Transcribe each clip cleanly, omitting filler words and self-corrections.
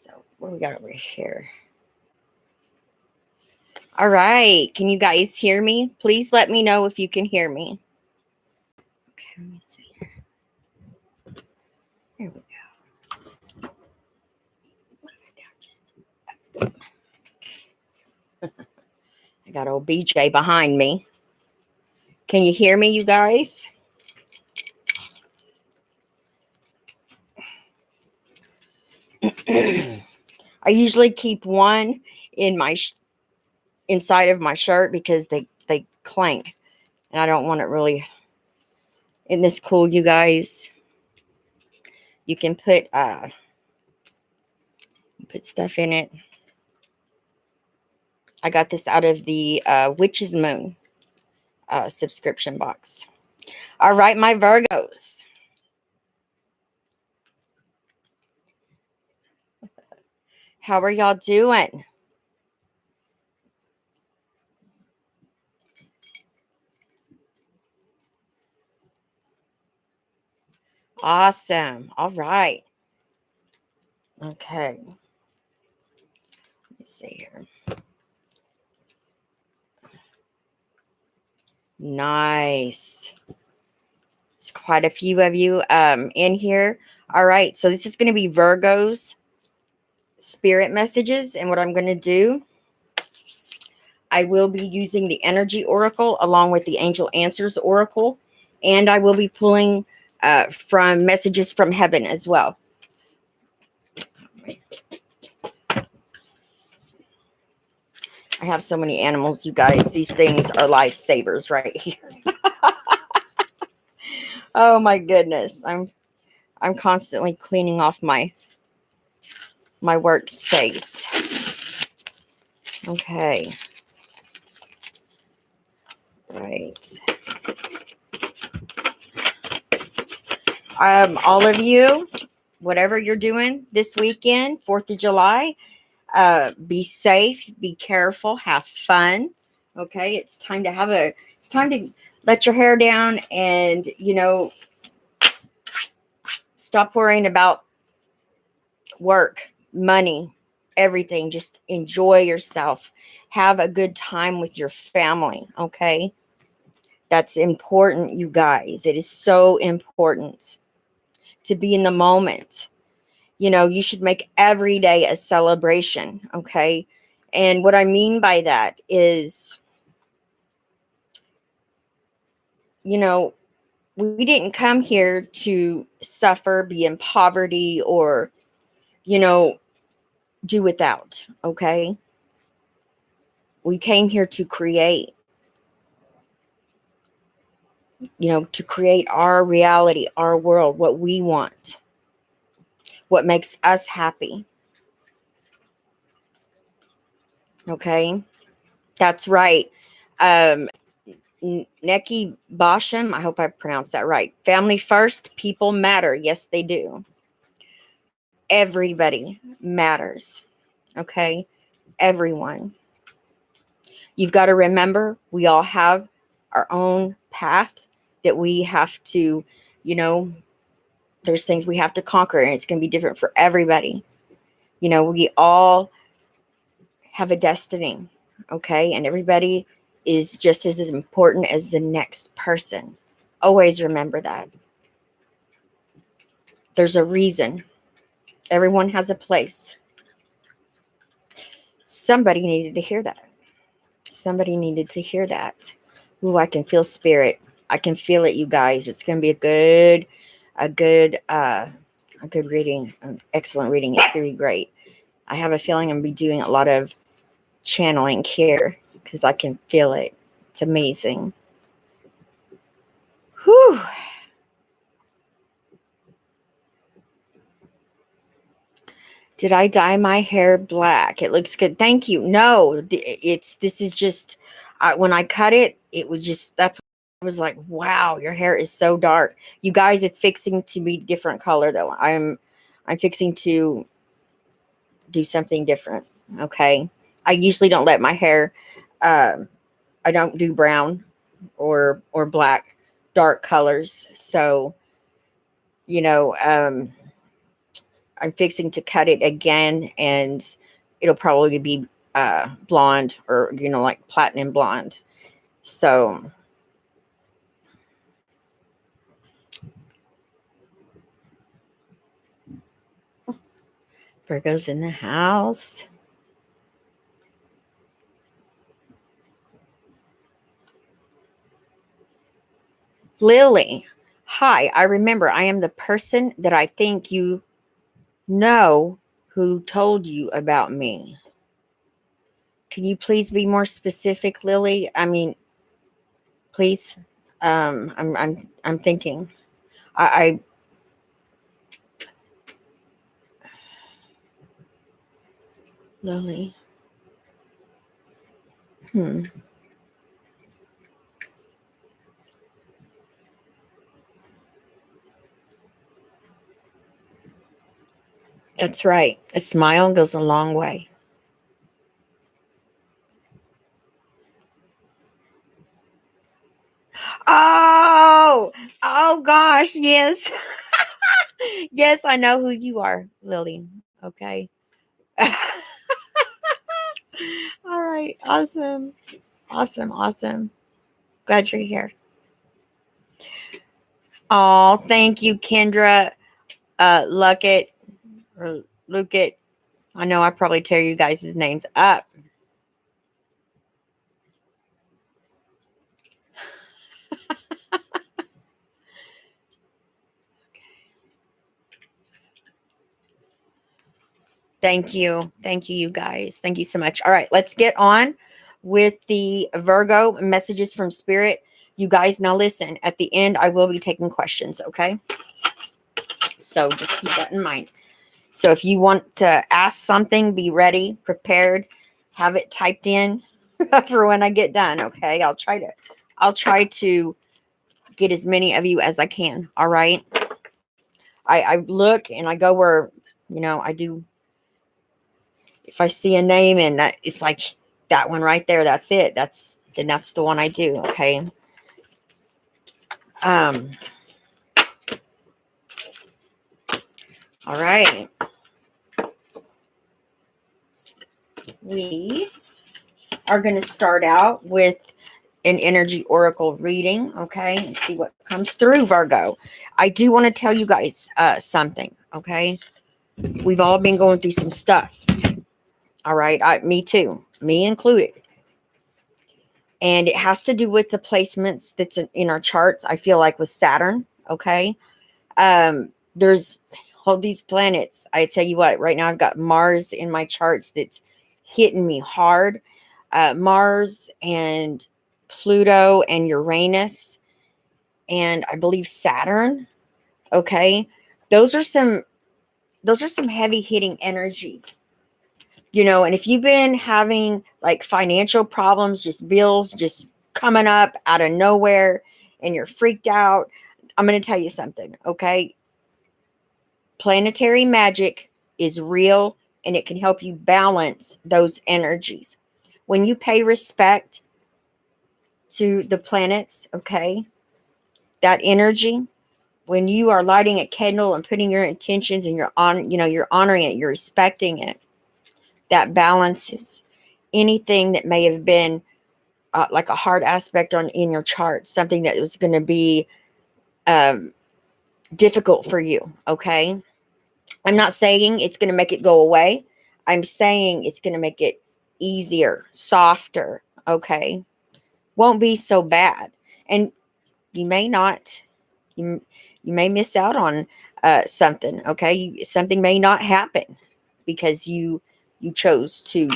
So what do we got over here? All right. Can you guys hear me? Please let me know if you can hear me. Okay, let me see here. There we go. I got old BJ behind me. Can you hear me, you guys? I usually keep one in my inside of my shirt because they clank, and I don't want it really. Isn't this cool, you guys? You can put stuff in it. I got this out of the Witch's Moon subscription box. All right, my Virgos. How are y'all doing? Awesome. All right. Okay. Let's see here. Nice. There's quite a few of you in here. All right. So this is going to be Virgo's spirit messages. And what I'm going to do, I will be using the Energy Oracle along with the Angel Answers Oracle. And I will be pulling from messages from heaven as well. I have so many animals, you guys. These things are lifesavers right here. Oh my goodness. I'm constantly cleaning off my workspace. Okay. Right. All of you, whatever you're doing this weekend, 4th of July, be safe, be careful, have fun. Okay, it's time to let your hair down and, stop worrying about work, money, everything. Just enjoy yourself. Have a good time with your family. Okay, that's important, you guys. It is so important to be in the moment. You should make every day a celebration. Okay. And what I mean by that is, we didn't come here to suffer, be in poverty, or, do without. Okay. We came here to create, to create our reality, our world, what we want, what makes us happy. Okay. That's right. Neki Basham, I hope I pronounced that right. Family first, people matter. Yes, they do. Everybody matters. Okay? Everyone. You've got to remember, we all have our own path that we have to, there's things we have to conquer, and it's going to be different for everybody. We all have a destiny. Okay? And everybody is just as important as the next person. Always remember that. There's a reason. Everyone has a place. Somebody needed to hear that. Somebody needed to hear that. Ooh, I can feel spirit. I can feel it, you guys. It's going to be a good reading, an excellent reading. It's going to be great. I have a feeling I'm going to be doing a lot of channeling here because I can feel it. It's amazing. Whew. Did I dye my hair black? It looks good. Thank you. No, this is just, when I cut it, it was just, that's, I was like, wow, your hair is so dark. You guys, it's fixing to be different color though. I'm fixing to do something different. Okay. I usually don't let my hair, I don't do brown or black, dark colors. So, I'm fixing to cut it again, and it'll probably be blonde, or like platinum blonde. So Virgo's in the house. Lily, hi. I remember I am the person that I think you know who told you about me. Can you please be more specific, Lily? I mean, please. I'm thinking. I Lily. Hmm. That's right. A smile goes a long way. Oh, oh gosh, yes. Yes, I know who you are, Lily. Okay. All right. Awesome. Awesome. Awesome. Glad you're here. Oh, thank you, Kendra. Luckett or Luckett. I know I probably tear you guys' names up. Thank you. Thank you, you guys. Thank you so much. All right, let's get on with the Virgo messages from Spirit. You guys, now listen, at the end, I will be taking questions, okay? So just keep that in mind. So if you want to ask something, be ready, prepared, have it typed in for when I get done, okay? I'll try to get as many of you as I can, all right? I look and I go where, I do. If I see a name and that it's like that one right there, that's it. That's the one I do. Okay. Um. All right. We are going to start out with an energy oracle reading. Okay, and see what comes through, Virgo. I do want to tell you guys something. Okay, we've all been going through some stuff. All right, me too, me included. And it has to do with the placements that's in our charts. I feel like with Saturn. Okay. There's all these planets. I tell you what, right now I've got Mars in my charts that's hitting me hard. Mars and Pluto and Uranus, and I believe Saturn. Okay. Those are some heavy hitting energies. And if you've been having like financial problems, just bills just coming up out of nowhere and you're freaked out, I'm going to tell you something, okay? Planetary magic is real, and it can help you balance those energies. When you pay respect to the planets, okay, that energy, when you are lighting a candle and putting your intentions and you're honoring it, you're respecting it, that balances anything that may have been like a hard aspect in your chart, something that was going to be um, difficult for you. Okay. I'm not saying it's going to make it go away. I'm saying it's going to make it easier, softer. Okay. Won't be so bad. And you may not, you may miss out on something. Okay. Something may not happen because you chose to,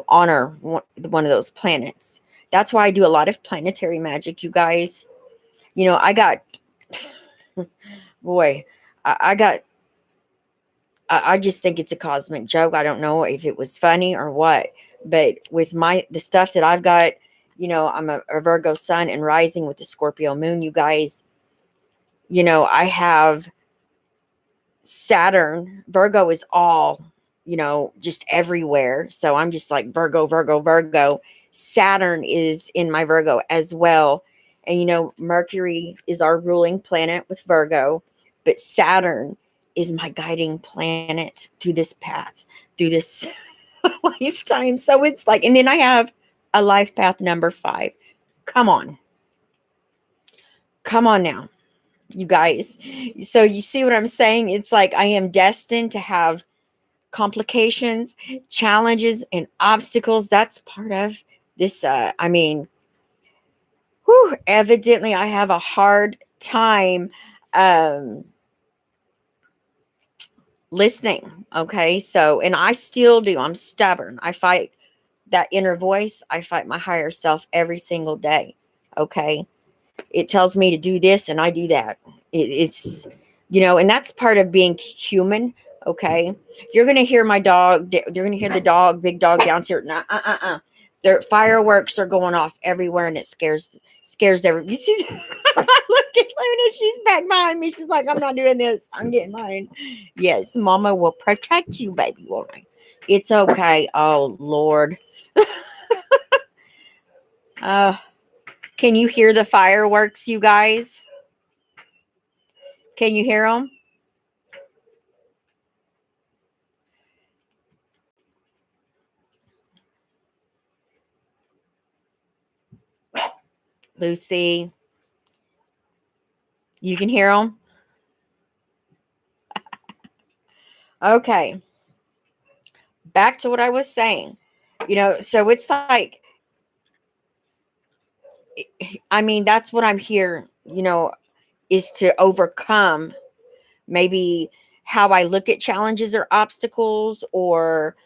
honor one of those planets. That's why I do a lot of planetary magic, you guys. I got, boy, I got, I just think it's a cosmic joke. I don't know if it was funny or what, but with the stuff that I've got, I'm a Virgo sun and rising with the Scorpio moon, you guys. I have Saturn. Virgo is all, just everywhere. So I'm just like Virgo, Virgo, Virgo. Saturn is in my Virgo as well. And Mercury is our ruling planet with Virgo, but Saturn is my guiding planet through this path, through this lifetime. So it's like, and then I have a life path number 5. Come on. Come on now, you guys. So you see what I'm saying? It's like I am destined to have complications, challenges, and obstacles. That's part of this. Evidently I have a hard time um, listening. Okay. So, and I still do. I'm stubborn. I fight that inner voice. I fight my higher self every single day. Okay. It tells me to do this and I do that. It's, and that's part of being human. Okay. You're going to hear my dog. You're going to hear the dog, big dog downstairs. Nah, Their fireworks are going off everywhere and it scares everyone. You see, look at Luna. She's back behind me. She's like, I'm not doing this. I'm getting mine. Yes, Mama will protect you, baby, won't I? It's okay. Oh, Lord. Uh, can you hear the fireworks, you guys? Can you hear them? Lucy, you can hear them? Okay. Back to what I was saying. So it's like, that's what I'm here, is to overcome maybe how I look at challenges or obstacles, or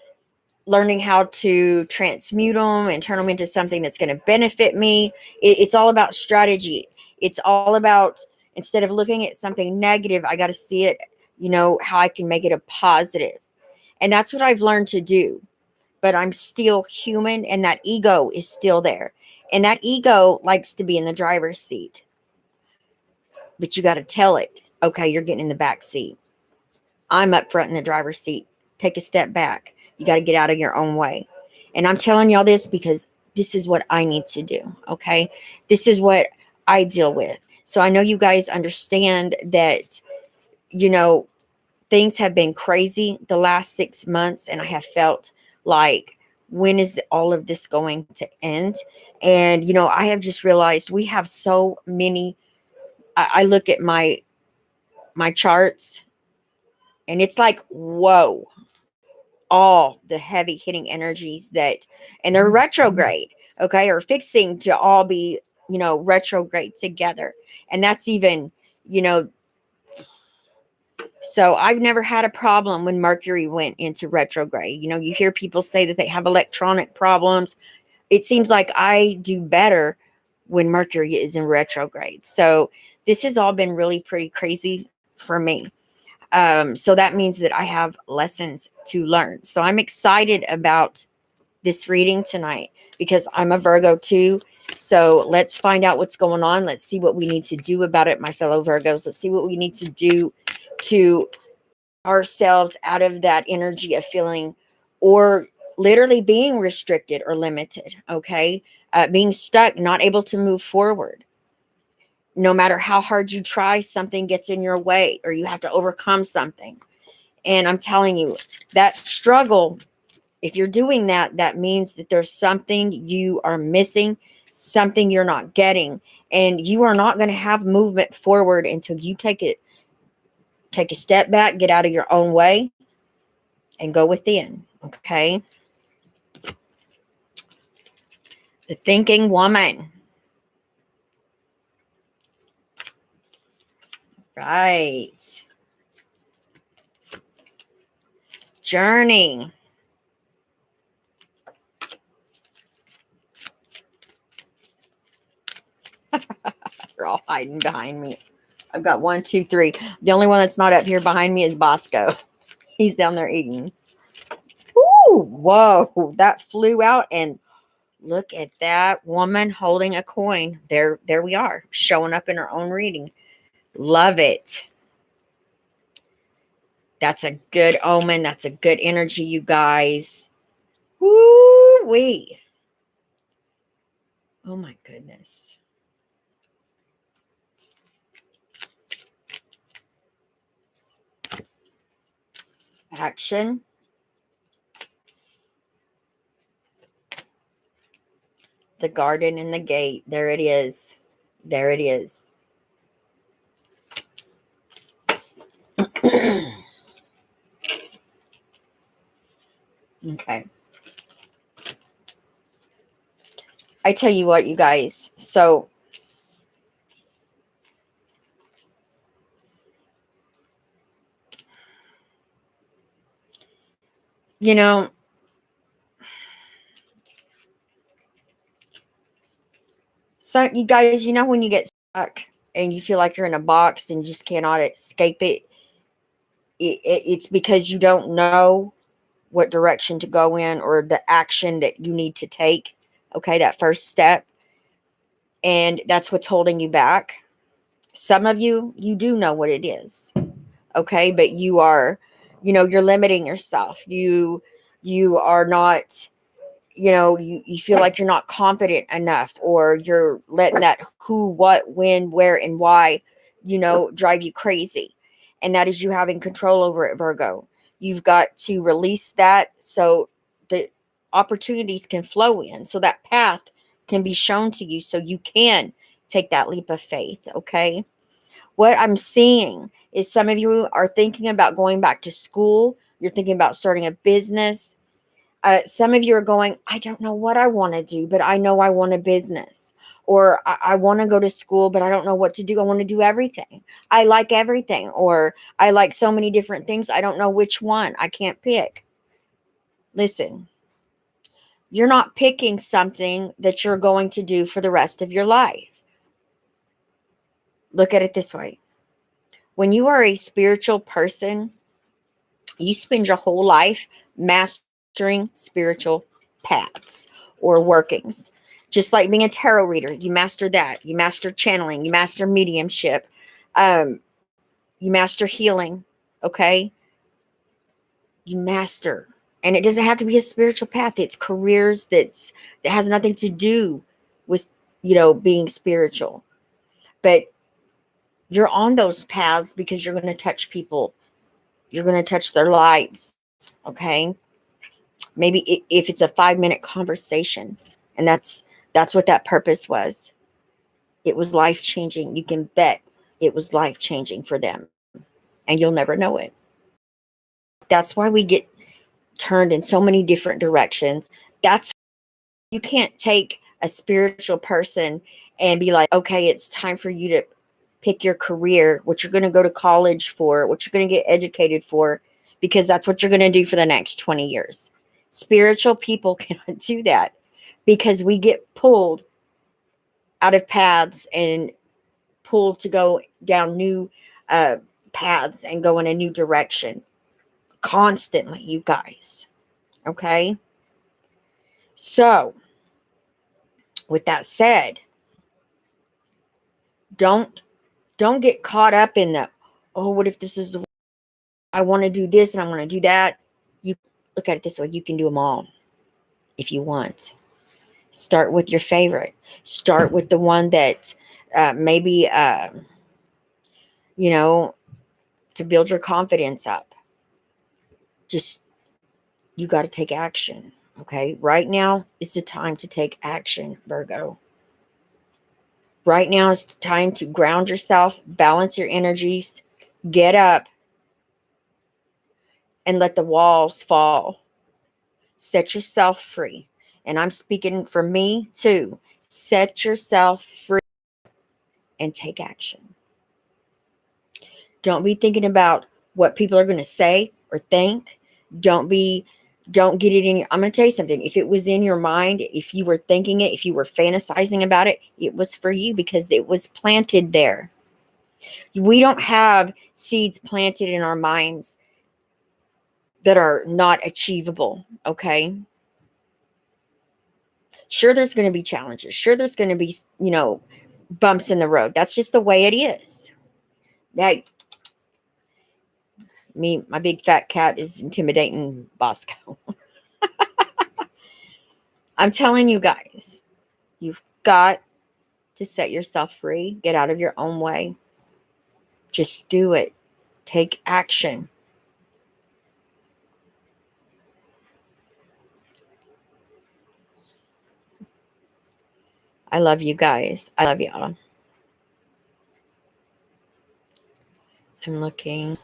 learning how to transmute them and turn them into something that's going to benefit me. It's all about strategy. It's all about, instead of looking at something negative, I got to see it, how I can make it a positive. And that's what I've learned to do. But I'm still human, and that ego is still there. And that ego likes to be in the driver's seat. But you got to tell it, okay, you're getting in the back seat. I'm up front in the driver's seat. Take a step back. You got to get out of your own way. And I'm telling y'all this because this is what I need to do. Okay. This is what I deal with. So I know you guys understand that, things have been crazy the last 6 months. And I have felt like, when is all of this going to end? And, I have just realized we have so many. I look at my charts and it's like, whoa, all the heavy hitting energies and they're retrograde, okay, or fixing to all be, retrograde together. And that's even, you know, so I've never had a problem when Mercury went into retrograde. You hear people say that they have electronic problems. It seems like I do better when Mercury is in retrograde. So this has all been really pretty crazy for me. So that means that I have lessons to learn. So I'm excited about this reading tonight because I'm a Virgo too. So let's find out what's going on. Let's see what we need to do about it, my fellow Virgos. Let's see what we need to do to ourselves out of that energy of feeling or literally being restricted or limited. Okay. Being stuck, not able to move forward. No matter how hard you try, something gets in your way or you have to overcome something. And I'm telling you, that struggle, if you're doing that, that means that there's something you are missing, something you're not getting, and you are not going to have movement forward until you take a step back, get out of your own way, and go within. Okay. The thinking woman. Right. Journey. They're all hiding behind me. I've got 1, 2, 3. The only one that's not up here behind me is Bosco. He's down there eating. Ooh, whoa. That flew out, and look at that woman holding a coin. There we are, showing up in her own reading. Love it. That's a good omen. That's a good energy, you guys. Woo-wee. Oh my goodness. Action. The garden and the gate. There it is. There it is. Okay. I tell you what, you guys. So, you know, so you guys, you know, when you get stuck and you feel like you're in a box and you just cannot escape it, it's because you don't know what direction to go in or the action that you need to take. Okay, that first step. And that's what's holding you back. Some of you, you do know what it is. Okay, but you are, you're limiting yourself. You are not, you feel like you're not confident enough, or you're letting that who, what, when, where, and why, drive you crazy. And that is you having control over it, Virgo. You've got to release that so the opportunities can flow in, so that path can be shown to you, so you can take that leap of faith. Okay. What I'm seeing is some of you are thinking about going back to school. You're thinking about starting a business. Some of you are going, I don't know what I want to do, but I know I want a business. Or I want to go to school, but I don't know what to do. I want to do everything. I like everything. Or I like so many different things. I don't know which one. I can't pick. Listen, you're not picking something that you're going to do for the rest of your life. Look at it this way. When you are a spiritual person, you spend your whole life mastering spiritual paths or workings. Just like being a tarot reader, you master that. You master channeling. You master mediumship. You master healing. Okay? You master. And it doesn't have to be a spiritual path. It's careers that has nothing to do with, being spiritual. But you're on those paths because you're going to touch people. You're going to touch their lives. Okay? Maybe if it's a 5-minute conversation, and that's what that purpose was. It was life changing. You can bet it was life changing for them, and you'll never know it. That's why we get turned in so many different directions. That's, you can't take a spiritual person and be like, okay, it's time for you to pick your career, what you're going to go to college for, what you're going to get educated for, because that's what you're going to do for the next 20 years. Spiritual people cannot do that because we get pulled out of paths and pulled to go down new paths and go in a new direction constantly, you guys. Okay. So with that said, don't get caught up in the, oh, what if this is the, I want to do this and I want to do that. You look at it this way. You can do them all if you want. Start with your favorite. Start with the one that maybe, to build your confidence up. Just, you got to take action. Okay. Right now is the time to take action, Virgo. Right now is the time to ground yourself, balance your energies, get up, and let the walls fall. Set yourself free. And I'm speaking for me too. Set yourself free and take action. Don't be thinking about what people are going to say or think. Don't get it in your, I'm going to tell you something. If it was in your mind, if you were thinking it, if you were fantasizing about it, it was for you because it was planted there. We don't have seeds planted in our minds that are not achievable. Okay. Sure, there's going to be challenges. Sure, there's going to be, bumps in the road. That's just the way it is. That, my big fat cat is intimidating Bosco. I'm telling you guys, you've got to set yourself free. Get out of your own way. Just do it. Take action. I love you guys. I love y'all. I'm looking.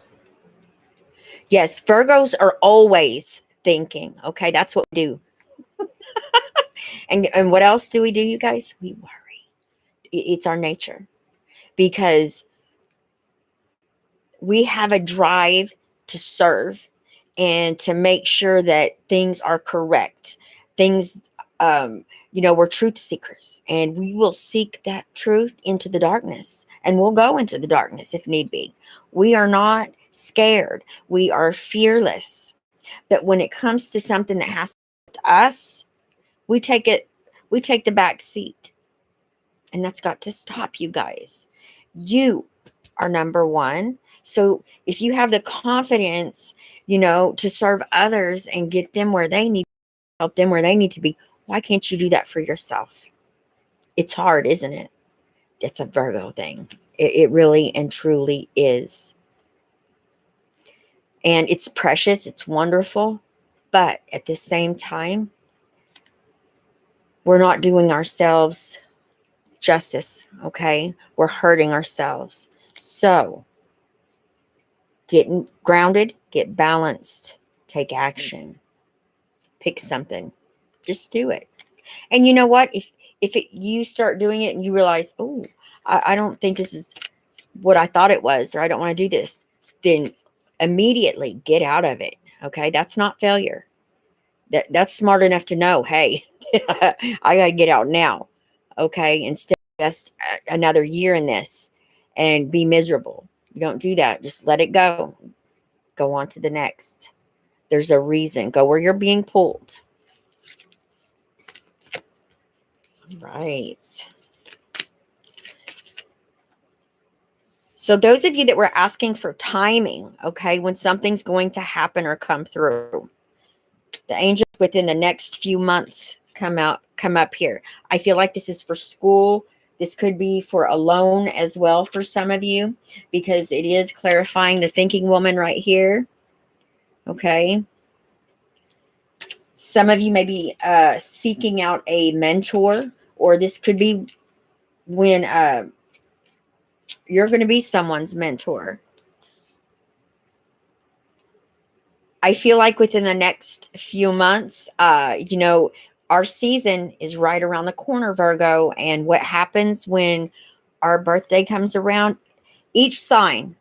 Yes, Virgos are always thinking. Okay, that's what we do. And what else do we do, you guys? We worry. It's our nature because we have a drive to serve and to make sure that things are correct. Things, we're truth seekers and we will seek that truth into the darkness and we'll go into the darkness if need be. We are not scared. We are fearless. But when it comes to something that has to us, we take it, we take the back seat. And that's got to stop, you guys. You are number one. So if you have the confidence, to serve others and get them where they need, help them where they need to be, why can't you do that for yourself? It's hard, isn't it? It's a Virgo thing. It really and truly is. And it's precious. It's wonderful. But at the same time, we're not doing ourselves justice. Okay. We're hurting ourselves. So get grounded, get balanced, take action, pick something, just do it. And you know what? If you start doing it and you realize, oh, I don't think this is what I thought it was, or I don't want to do this, then immediately get out of it. Okay, that's not failure. That's smart enough to know, hey, I got to get out now. Okay, instead of just another year in this and be miserable. You don't do that. Just let it go. Go on to the next. There's a reason. Go where you're being pulled. Right. So those of you that were asking for timing, okay, when something's going to happen or come through, the angels within the next few months come up here. I feel like this is for school. This could be for a loan as well for some of you, because it is clarifying the thinking woman right here. Okay. Some of you may be seeking out a mentor, or this could be when you're going to be someone's mentor. I feel like within the next few months, our season is right around the corner, Virgo. And what happens when our birthday comes around, each sign,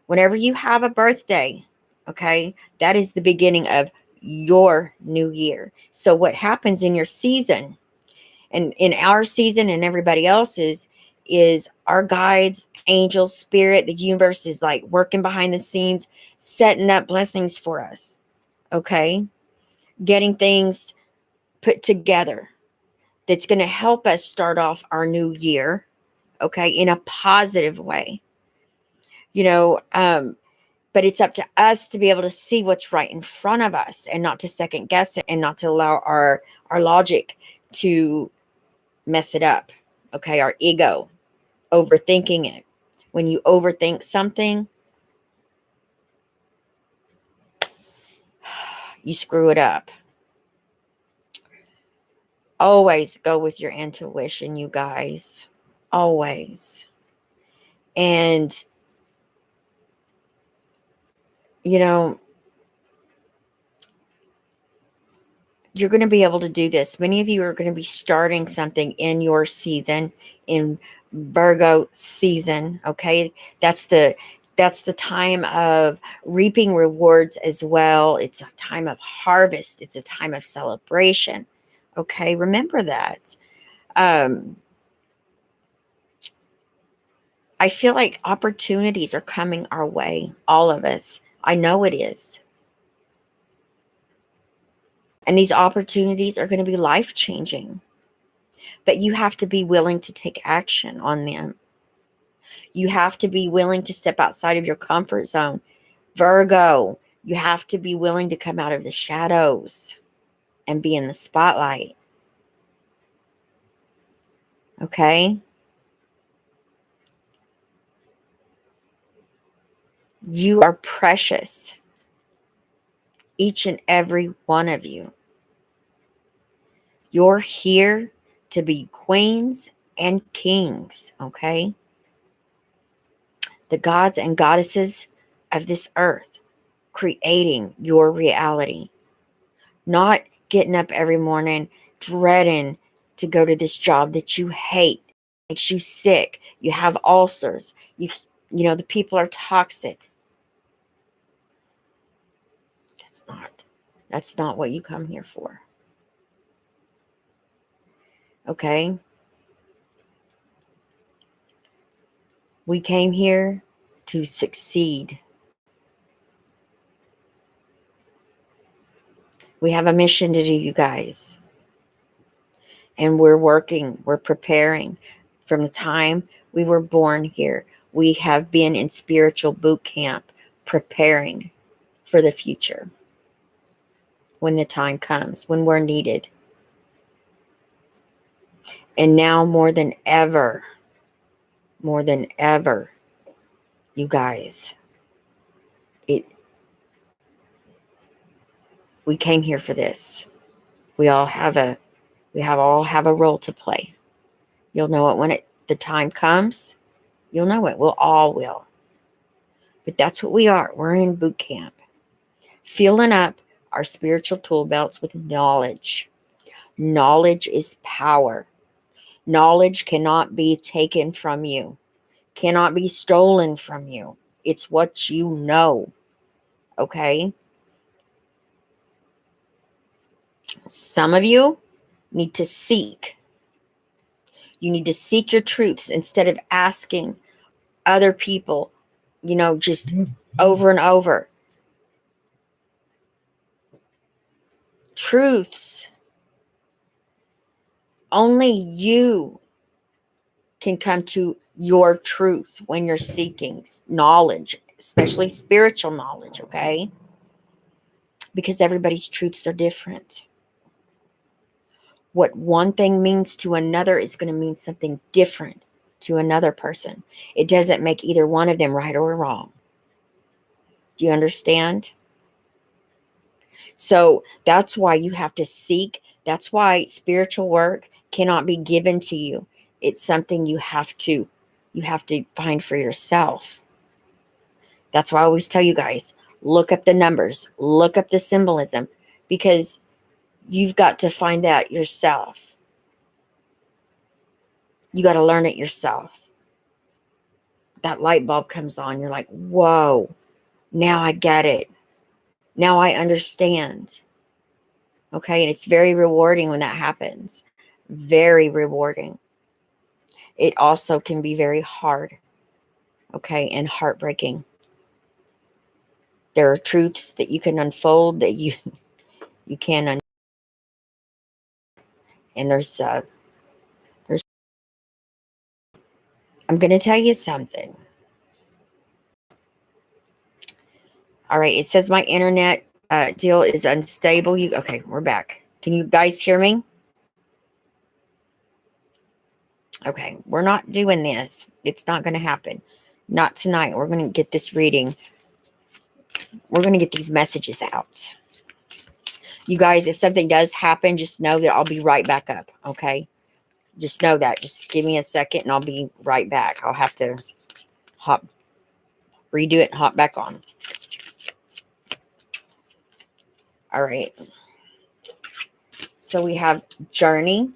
whenever you have a birthday, okay, that is the beginning of your new year. So what happens in your season and in our season and everybody else's is our guides, angels, spirit, the universe is like working behind the scenes, setting up blessings for us. Okay. Getting things put together that's going to help us start off our new year. Okay. In a positive way, but it's up to us to be able to see what's right in front of us and not to second guess it and not to allow our logic to mess it up. Okay. Our ego, overthinking it. When you overthink something, you screw it up. Always go with your intuition, you guys. Always. And, you're going to be able to do this. Many of you are going to be starting something in your season, in Virgo season. Okay. That's the time of reaping rewards as well. It's a time of harvest. It's a time of celebration. Okay. Remember that. I feel like opportunities are coming our way. All of us. I know it is. And these opportunities are going to be life-changing. But you have to be willing to take action on them. You have to be willing to step outside of your comfort zone. Virgo, you have to be willing to come out of the shadows and be in the spotlight. Okay? You are precious. Each and every one of you. You're here to be queens and kings, okay? The gods and goddesses of this earth, creating your reality. Not getting up every morning dreading to go to this job that you hate, makes you sick, you have ulcers, you know the people are toxic. That's not what you come here for. Okay? We came here to succeed. We have a mission to do, you guys. And we're working, we're preparing. From the time we were born here, we have been in spiritual boot camp preparing for the future when the time comes, when we're needed. And now more than ever, you guys, it we came here for this. We all have a role to play. You'll know it when the time comes. You'll know it. We'll all will. But that's what we are. We're in boot camp. Filling up our spiritual tool belts with knowledge. Knowledge is power. Knowledge cannot be taken from you, cannot be stolen from you. It's what you know. Okay? Some of you need to seek. You need to seek your truths instead of asking other people, just over and over. Truths. Only you can come to your truth when you're seeking knowledge, especially spiritual knowledge, okay? Because everybody's truths are different. What one thing means to another is going to mean something different to another person. It doesn't make either one of them right or wrong. Do you understand? So that's why you have to seek. That's why spiritual work cannot be given to you. It's something you have to find for yourself. That's why I always tell you guys, look up the numbers, look up the symbolism, because you've got to find that yourself. You got to learn it yourself. That light bulb comes on. You're like, whoa, now I get it. Now I understand. Okay. And it's very rewarding when that happens. Very rewarding. It also can be very hard. Okay. And heartbreaking. There are truths that you can unfold that you can and there's I'm going to tell you something. All right. It says my internet deal is unstable. Okay, we're back. Can you guys hear me? Okay, we're not doing this. It's not going to happen. Not tonight. We're going to get this reading. We're going to get these messages out. You guys, if something does happen, just know that I'll be right back up. Okay? Just know that. Just give me a second and I'll be right back. I'll have to redo it and hop back on. All right. So we have journey.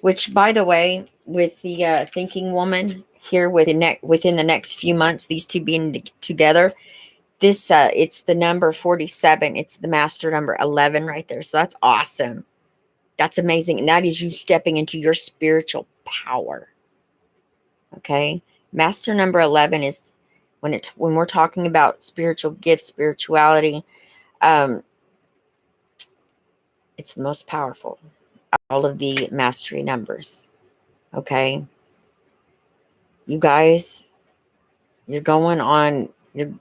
Which, by the way, with the thinking woman here within the next few months, these two being together, this it's the number 47. It's the master number 11 right there. So that's awesome. That's amazing. And that is you stepping into your spiritual power. Okay. Master number 11 is when we're talking about spiritual gifts, spirituality, it's the most powerful. All of the mastery numbers. Okay. You guys, you're going on, you're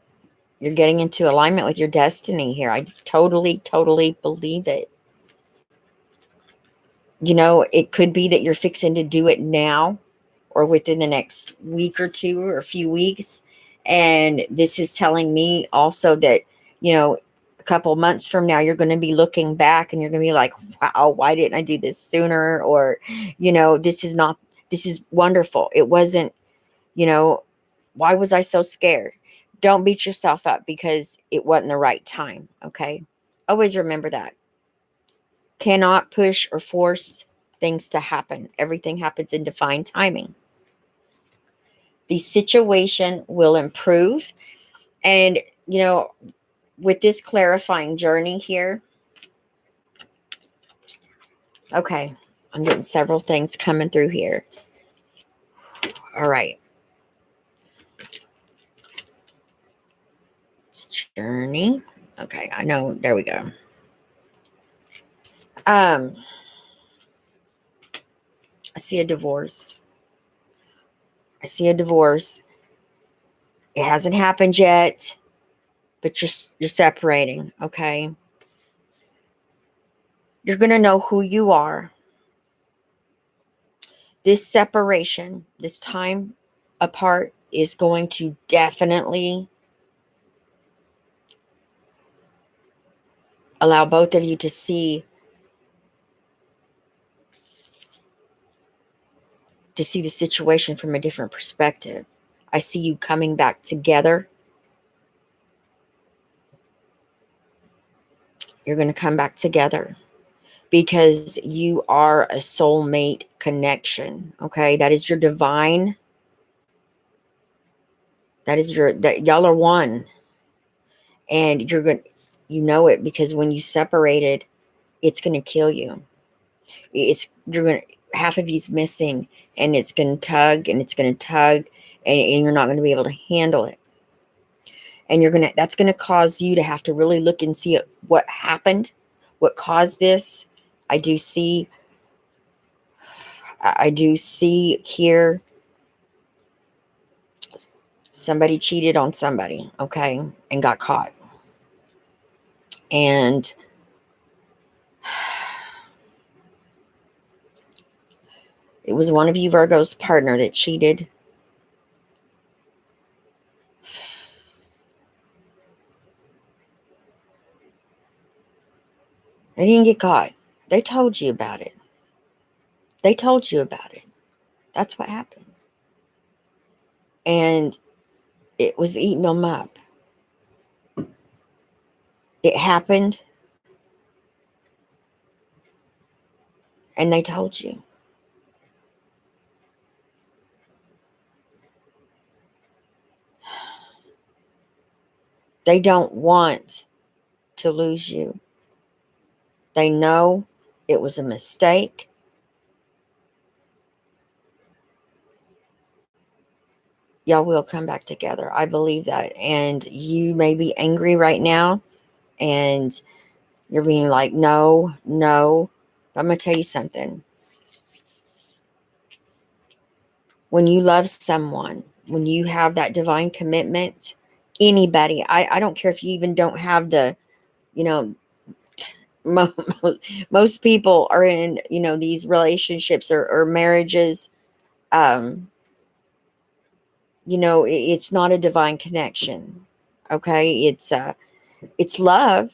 getting into alignment with your destiny here. I totally, totally believe it. It could be that you're fixing to do it now or within the next week or two or a few weeks. And this is telling me also that, you know, a couple months from now, you're going to be looking back and you're going to be like, wow, why didn't I do this sooner? Or, you know, this is wonderful. It wasn't, you know, why was I so scared? Don't beat yourself up because it wasn't the right time. Okay. Always remember that. Cannot push or force things to happen. Everything happens in divine timing. The situation will improve. And, you know, with this clarifying journey here, okay, I'm getting several things coming through here. All right. It's journey. Okay, I know. There we go. I see a divorce. I see a divorce. It hasn't happened yet, but you're separating, okay? You're going to know who you are. This separation, this time apart is going to definitely allow both of you to see the situation from a different perspective. I see you coming back together. You're going to come back together because you are a soulmate connection. Okay. That is your divine. That y'all are one. And you know it because when you separated, it's going to kill you. Half of you's missing and it's going to tug and it's going to tug and you're not going to be able to handle it. And that's going to cause you to have to really look and see what happened, what caused this. I do see here somebody cheated on somebody, okay, and got caught. And it was one of you Virgo's partner that cheated. They didn't get caught. They told you about it. That's what happened. And it was eating them up. It happened. And they told you. They don't want to lose you. They know it was a mistake. Y'all will come back together. I believe that. And you may be angry right now. And you're being like, no. But I'm going to tell you something. When you love someone, when you have that divine commitment, anybody, I don't care if you even don't have the, you know, most people are in, you know, these relationships or marriages. You know, it's not a divine connection. Okay. It's love,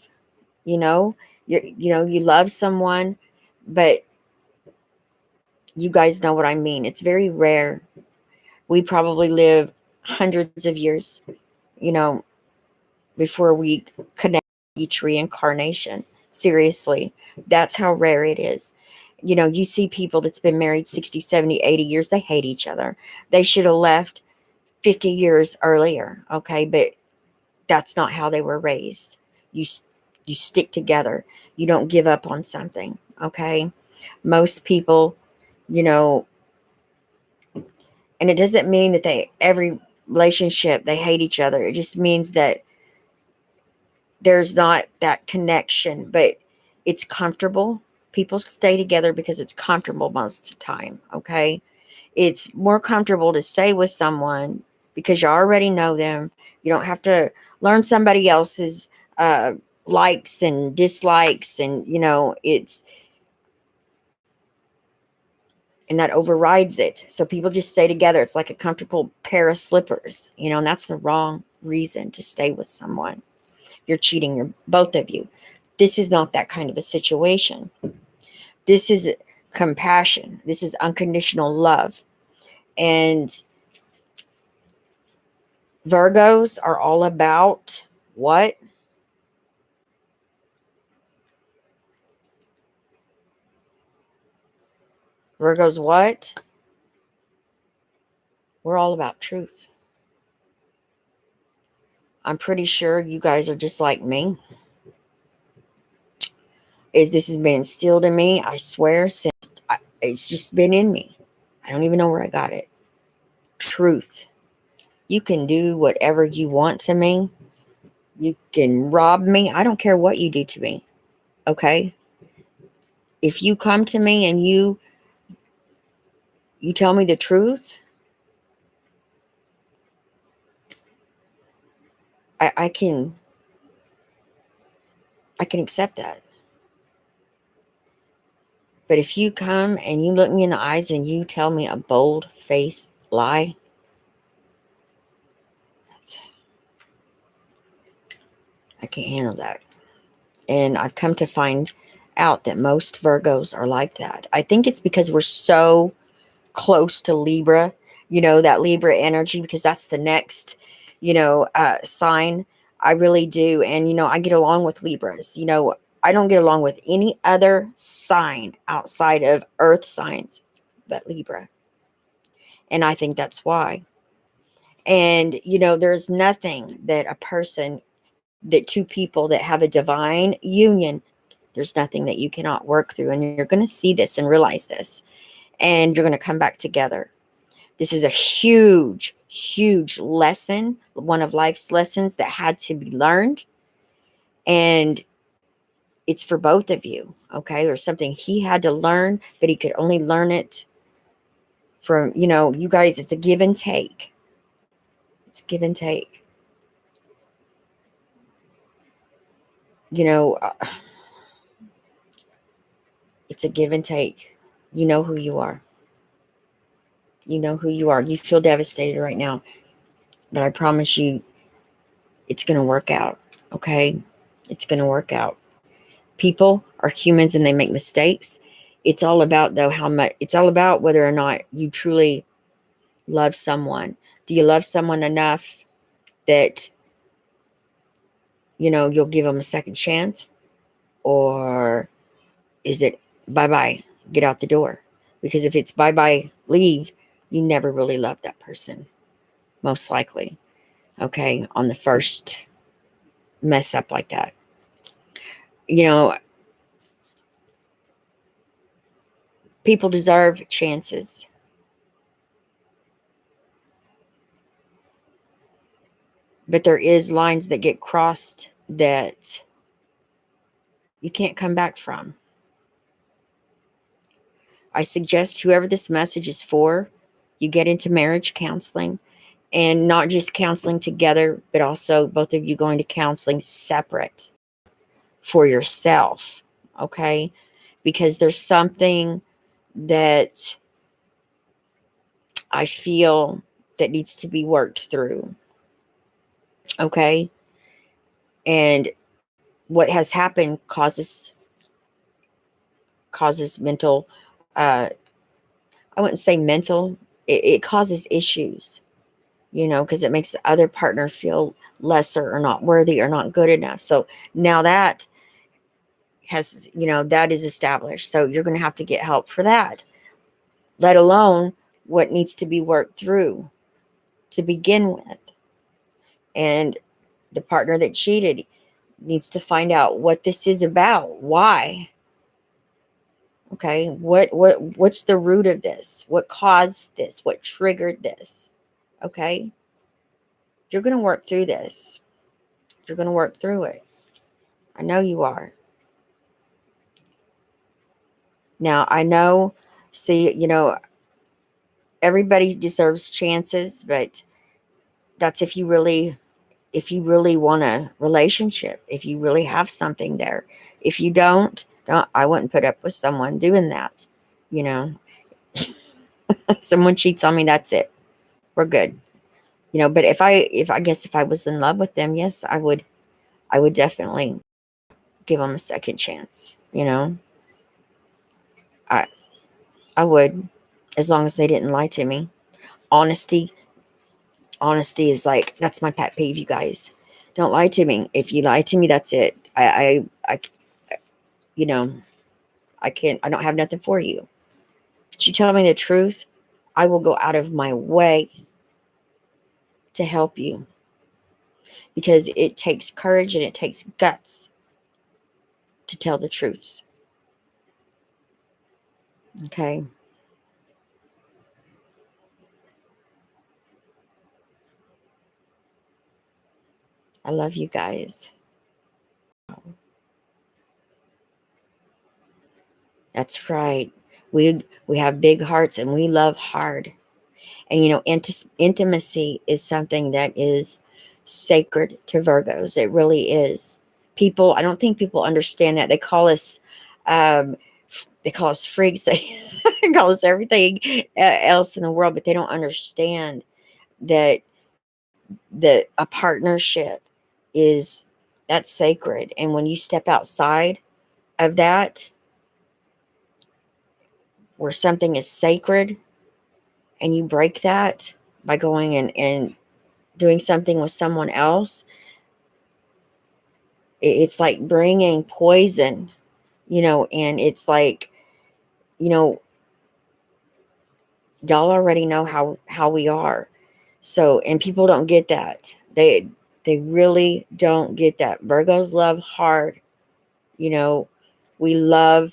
you know, you love someone, but you guys know what I mean. It's very rare. We probably live hundreds of years, you know, before we connect each reincarnation. Seriously, that's how rare it is. You know, you see people that's been married 60, 70, 80 years, they hate each other. They should have left 50 years earlier, okay? But that's not how they were raised. You stick together. You don't give up on something, okay? Most people, you know, and it doesn't mean that every relationship they hate each other. It just means that there's not that connection, but it's comfortable. People stay together because it's comfortable most of the time, okay? It's more comfortable to stay with someone because you already know them. You don't have to learn somebody else's likes and dislikes, and you know, and that overrides it. So people just stay together. It's like a comfortable pair of slippers, and that's the wrong reason to stay with someone. You're cheating, both of you. This is not that kind of a situation. This is compassion. This is unconditional love. And Virgos are all about what? Virgos what? We're all about truth. I'm pretty sure you guys are just like me. This has been instilled in me, I swear, since it's just been in me. I don't even know where I got it. Truth. You can do whatever you want to me. You can rob me. I don't care what you do to me. Okay? If you come to me and you tell me the truth, I can accept that. But if you come and you look me in the eyes and you tell me a bold-faced lie, I can't handle that. And I've come to find out that most Virgos are like that. I think it's because we're so close to Libra, that Libra energy, because that's the next, sign. I really do. And, I get along with Libras. I don't get along with any other sign outside of Earth signs but Libra. And I think that's why. And, there's nothing that that two people that have a divine union, there's nothing that you cannot work through. And you're going to see this and realize this. And you're going to come back together. This is a huge, huge lesson, one of life's lessons that had to be learned. And it's for both of you, okay? There's something he had to learn, but he could only learn it from, you guys, it's a give and take. It's give and take. It's a give and take. You know who you are. You know who you are. You feel devastated right now. But I promise you, it's going to work out, okay? It's going to work out. People are humans and they make mistakes. It's all about, though, it's all about whether or not you truly love someone. Do you love someone enough that, you'll give them a second chance? Or is it bye-bye, get out the door? Because if it's bye-bye, leave, you never really loved that person, most likely, okay, on the first mess up like that. People deserve chances. But there is lines that get crossed that you can't come back from. I suggest whoever this message is for, you get into marriage counseling, and not just counseling together, but also both of you going to counseling separate for yourself, okay? Because there's something that I feel that needs to be worked through, okay? And what has happened causes mental, I wouldn't say mental, it causes issues, because it makes the other partner feel lesser or not worthy or not good enough. So now that that is established. So you're going to have to get help for that, let alone what needs to be worked through to begin with. And the partner that cheated needs to find out what this is about. Why? Okay, what's the root of this? What caused this? What triggered this? Okay? You're going to work through this. You're going to work through it. I know you are. Now, I know, see, everybody deserves chances, but that's if you really want a relationship, if you really have something there. If you don't, I wouldn't put up with someone doing that, Someone cheats on me, that's it. We're good. But if I guess if I was in love with them, yes, I would definitely give them a second chance. I I would, as long as they didn't lie to me. Honesty, honesty is like, that's my pet peeve, you guys. Don't lie to me. If you lie to me, that's it. You know, I don't have nothing for you. But you tell me the truth, I will go out of my way to help you, because it takes courage and it takes guts to tell the truth. Okay. I love you guys. That's right. We have big hearts and we love hard. And intimacy is something that is sacred to Virgos. It really is. I don't think people understand that. Um, they call us freaks. They call us everything else in the world, but they don't understand that a partnership is that's sacred. And when you step outside of that, where something is sacred, and you break that by going and doing something with someone else, it's like bringing poison, and it's like, you know, y'all already know how we are. So, and people don't get that. They really don't get that. Virgos love hard. You know, we love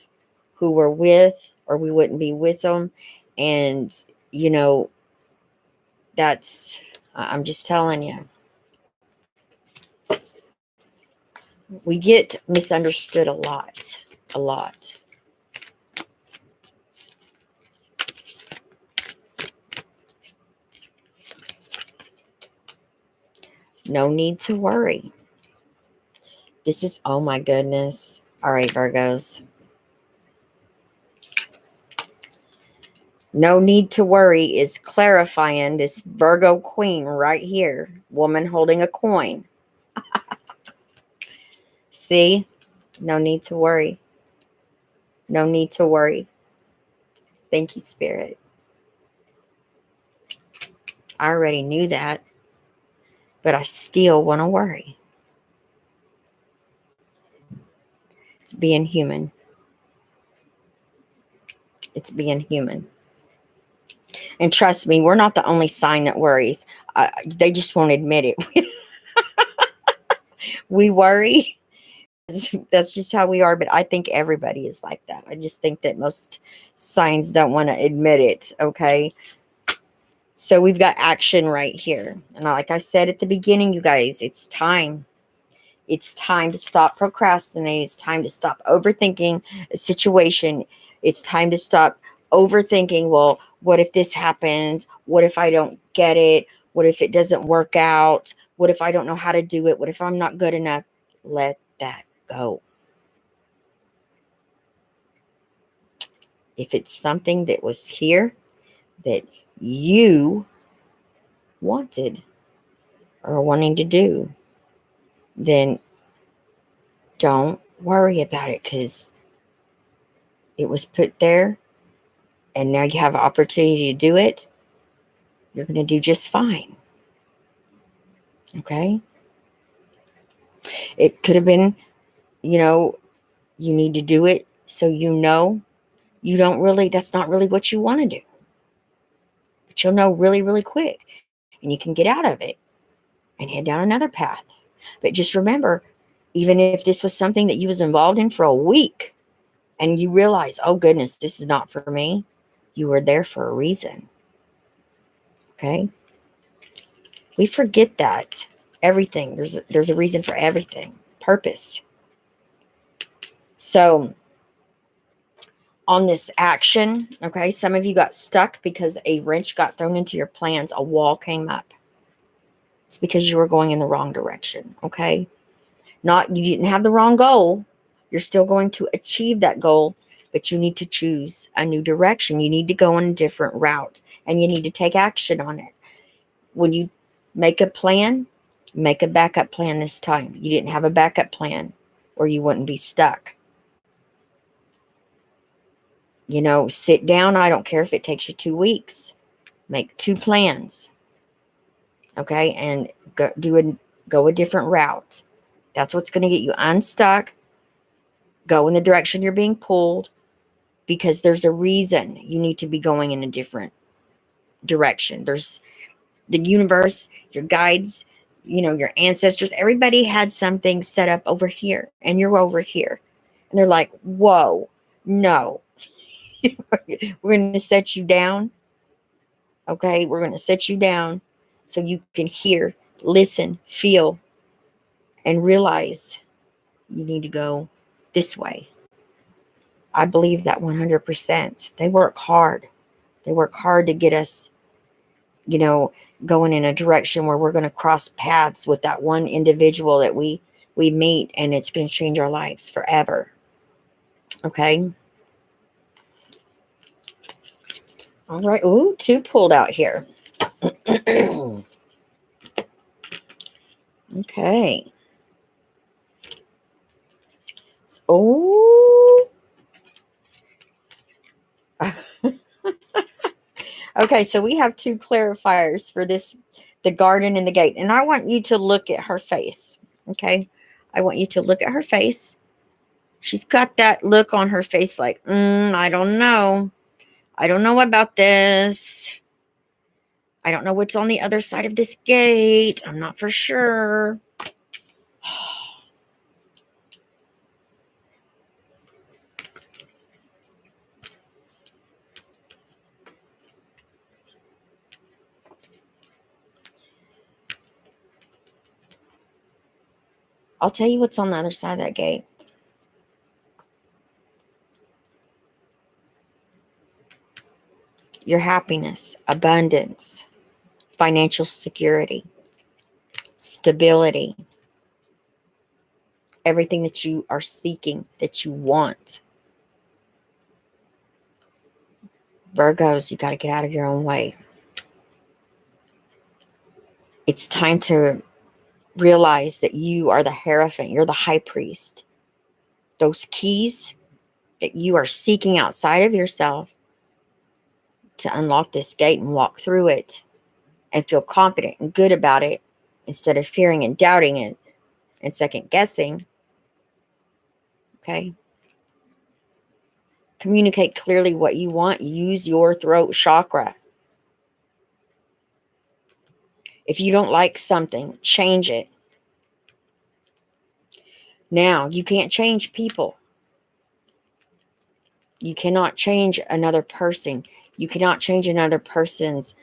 who we're with, or we wouldn't be with them. And, you know, I'm just telling you, we get misunderstood a lot, a lot. No need to worry. Oh my goodness. All right, Virgos. No need to worry is clarifying this Virgo queen right here. Woman holding a coin. See? No need to worry. No need to worry. Thank you, Spirit. I already knew that, but I still want to worry. It's being human. It's being human. And trust me, we're not the only sign that worries. They just won't admit it. We worry. That's just how we are. But I think everybody is like that. I just think that most signs don't want to admit it. Okay. So we've got action right here. And like I said at the beginning, you guys, it's time. It's time to stop procrastinating. It's time to stop overthinking a situation. It's time to stop overthinking, well, what if this happens? What if I don't get it? What if it doesn't work out? What if I don't know how to do it? What if I'm not good enough? Let that go. If it's something that was here that you wanted or wanting to do, then don't worry about it, because it was put there and now you have an opportunity to do it. You're going to do just fine. Okay? It could have been, you need to do it so you don't really, that's not really what you want to do. But you'll know really, really quick. And you can get out of it and head down another path. But just remember, even if this was something that you was involved in for a week and you realize, oh goodness, this is not for me, you were there for a reason. Okay? We forget that. Everything. There's a reason for everything. Purpose. So on this action, okay, some of you got stuck because a wrench got thrown into your plans. A wall came up. It's because you were going in the wrong direction. Okay. You didn't have the wrong goal. You're still going to achieve that goal, but you need to choose a new direction. You need to go on a different route, and you need to take action on it. When you make a plan, make a backup plan this time. You didn't have a backup plan, or you wouldn't be stuck. You know, sit down. I don't care if it takes you 2 weeks. Make 2 plans, okay, and go a different route. That's what's going to get you unstuck. Go in the direction you're being pulled, because there's a reason you need to be going in a different direction. There's the universe, your guides, you know, your ancestors. Everybody had something set up over here, and you're over here. And they're like, whoa, no. We're going to set you down. Okay, we're going to set you down so you can hear, listen, feel, and realize you need to go this way. I believe that 100%. They work hard. They work hard to get us, you know, going in a direction where we're going to cross paths with that one individual that we meet, and it's going to change our lives forever. Okay. All right. Ooh, 2 pulled out here. Okay. Oh. Okay, so we have 2 clarifiers for this, the garden and the gate. And I want you to look at her face. Okay. I want you to look at her face. She's got that look on her face like, I don't know. I don't know about this. I don't know what's on the other side of this gate. I'm not for sure. I'll tell you what's on the other side of that gate. Your happiness, abundance, financial security, stability, everything that you are seeking, that you want. Virgos, you got to get out of your own way. It's time to realize that you are the Hierophant. You're the high priest. Those keys that you are seeking outside of yourself to unlock this gate and walk through it and feel confident and good about it, instead of fearing and doubting it and second guessing. Okay. Communicate clearly what you want. Use your throat chakra. If you don't like something, change it. Now, you can't change people. You cannot change another person. You cannot change another person's,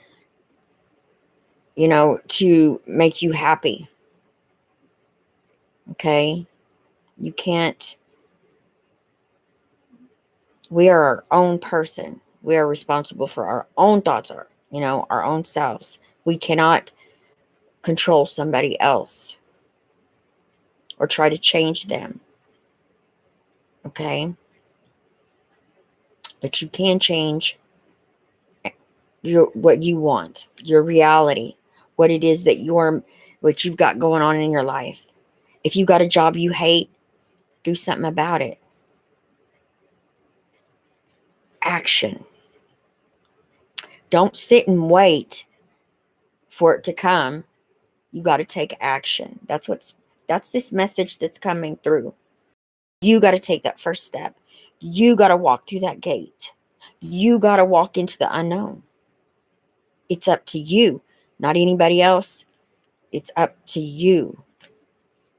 to make you happy. Okay? You can't. We are our own person. We are responsible for our own thoughts, our own selves. We cannot control somebody else or try to change them. Okay? But you can change what you want, your reality, what it is that what you've got going on in your life. If you got a job you hate, do something about it. Action. Don't sit and wait for it to come. You got to take action. That's this message that's coming through. You got to take that first step. You got to walk through that gate. You got to walk into the unknown. It's up to you, not anybody else. It's up to you.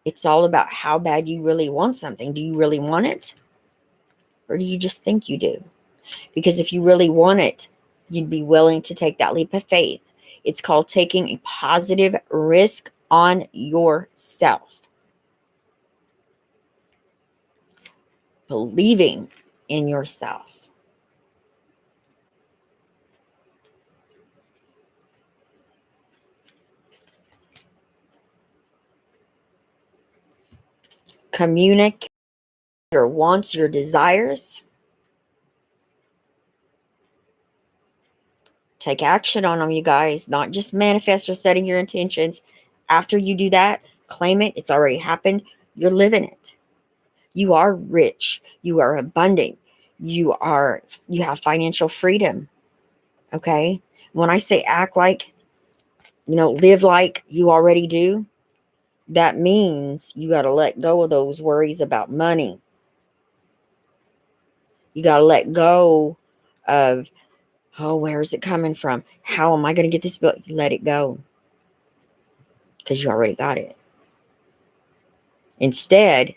It's all about how bad you really want something. Do you really want it? Or do you just think you do? Because if you really want it, you'd be willing to take that leap of faith. It's called taking a positive risk on yourself. Believing in yourself. Communicate your wants, your desires. Take action on them, you guys. Not just manifest or setting your intentions. After you do that, claim it. It's already happened. You're living it. You are rich. You are abundant. You have financial freedom. Okay? When I say act like, live like you already do, that means you got to let go of those worries about money. You got to let go of, oh, where is it coming from? How am I going to get this bill? Let it go, because you already got it. Instead,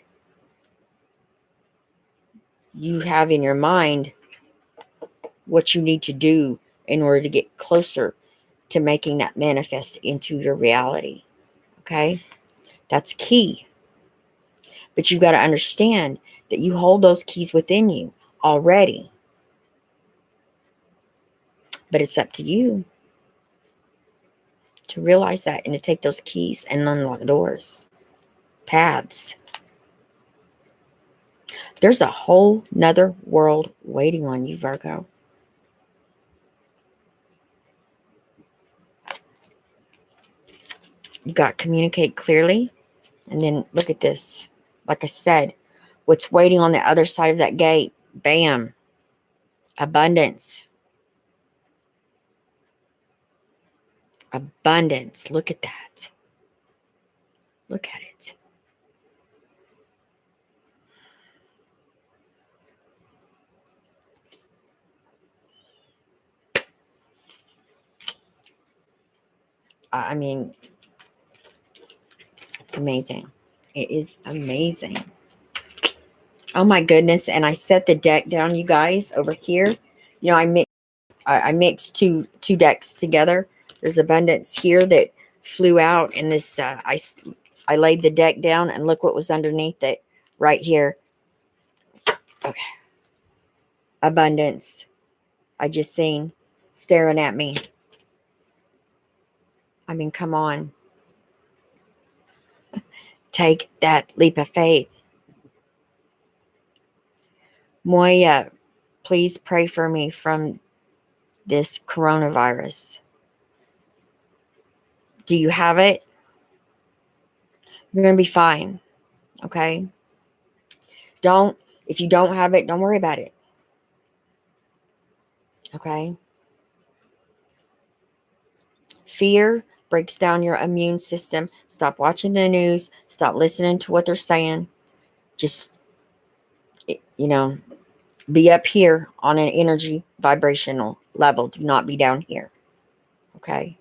you have in your mind what you need to do in order to get closer to making that manifest into your reality. Okay? That's key. But you've got to understand that you hold those keys within you already. But it's up to you to realize that and to take those keys and unlock doors, paths. There's a whole nother world waiting on you, Virgo. You got to communicate clearly. And then look at this. Like I said, what's waiting on the other side of that gate? Bam. Abundance. Abundance. Look at that. Look at it. I mean, it's amazing. It is amazing. Oh my goodness. And I set the deck down, you guys, over here. I mixed two decks together. There's abundance here that flew out, and this I laid the deck down, and look what was underneath it right here. Okay. Abundance. I just seen staring at me. I mean, come on. Take that leap of faith. Moya, please pray for me from this coronavirus. Do you have it? You're going to be fine. Okay? If you don't have it, don't worry about it. Okay? Fear breaks down your immune system. Stop watching the news. Stop listening to what they're saying. Just, be up here on an energy vibrational level. Do not be down here. Okay?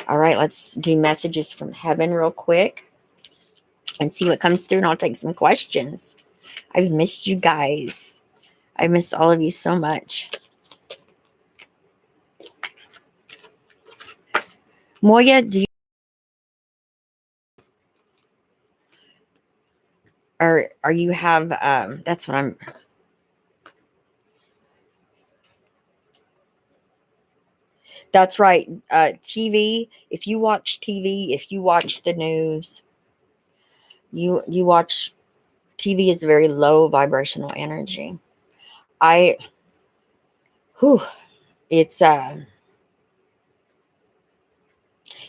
All right, let's do messages from heaven real quick and see what comes through, and I'll take some questions. I've missed you guys. I missed all of you so much. Moya, do you are you have that's what I'm That's right. TV, if you watch TV, if you watch the news, you watch TV is very low vibrational energy. It's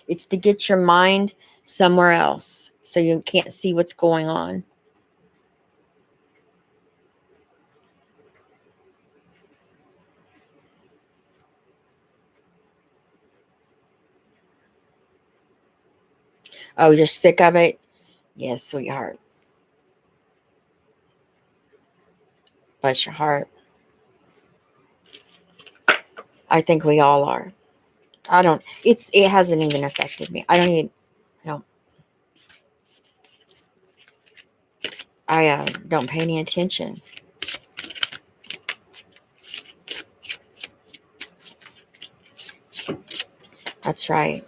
it's to get your mind somewhere else so you can't see what's going on. Oh, you're sick of it? Yes, sweetheart. Bless your heart. I think we all are. It hasn't even affected me. I don't pay any attention. That's right.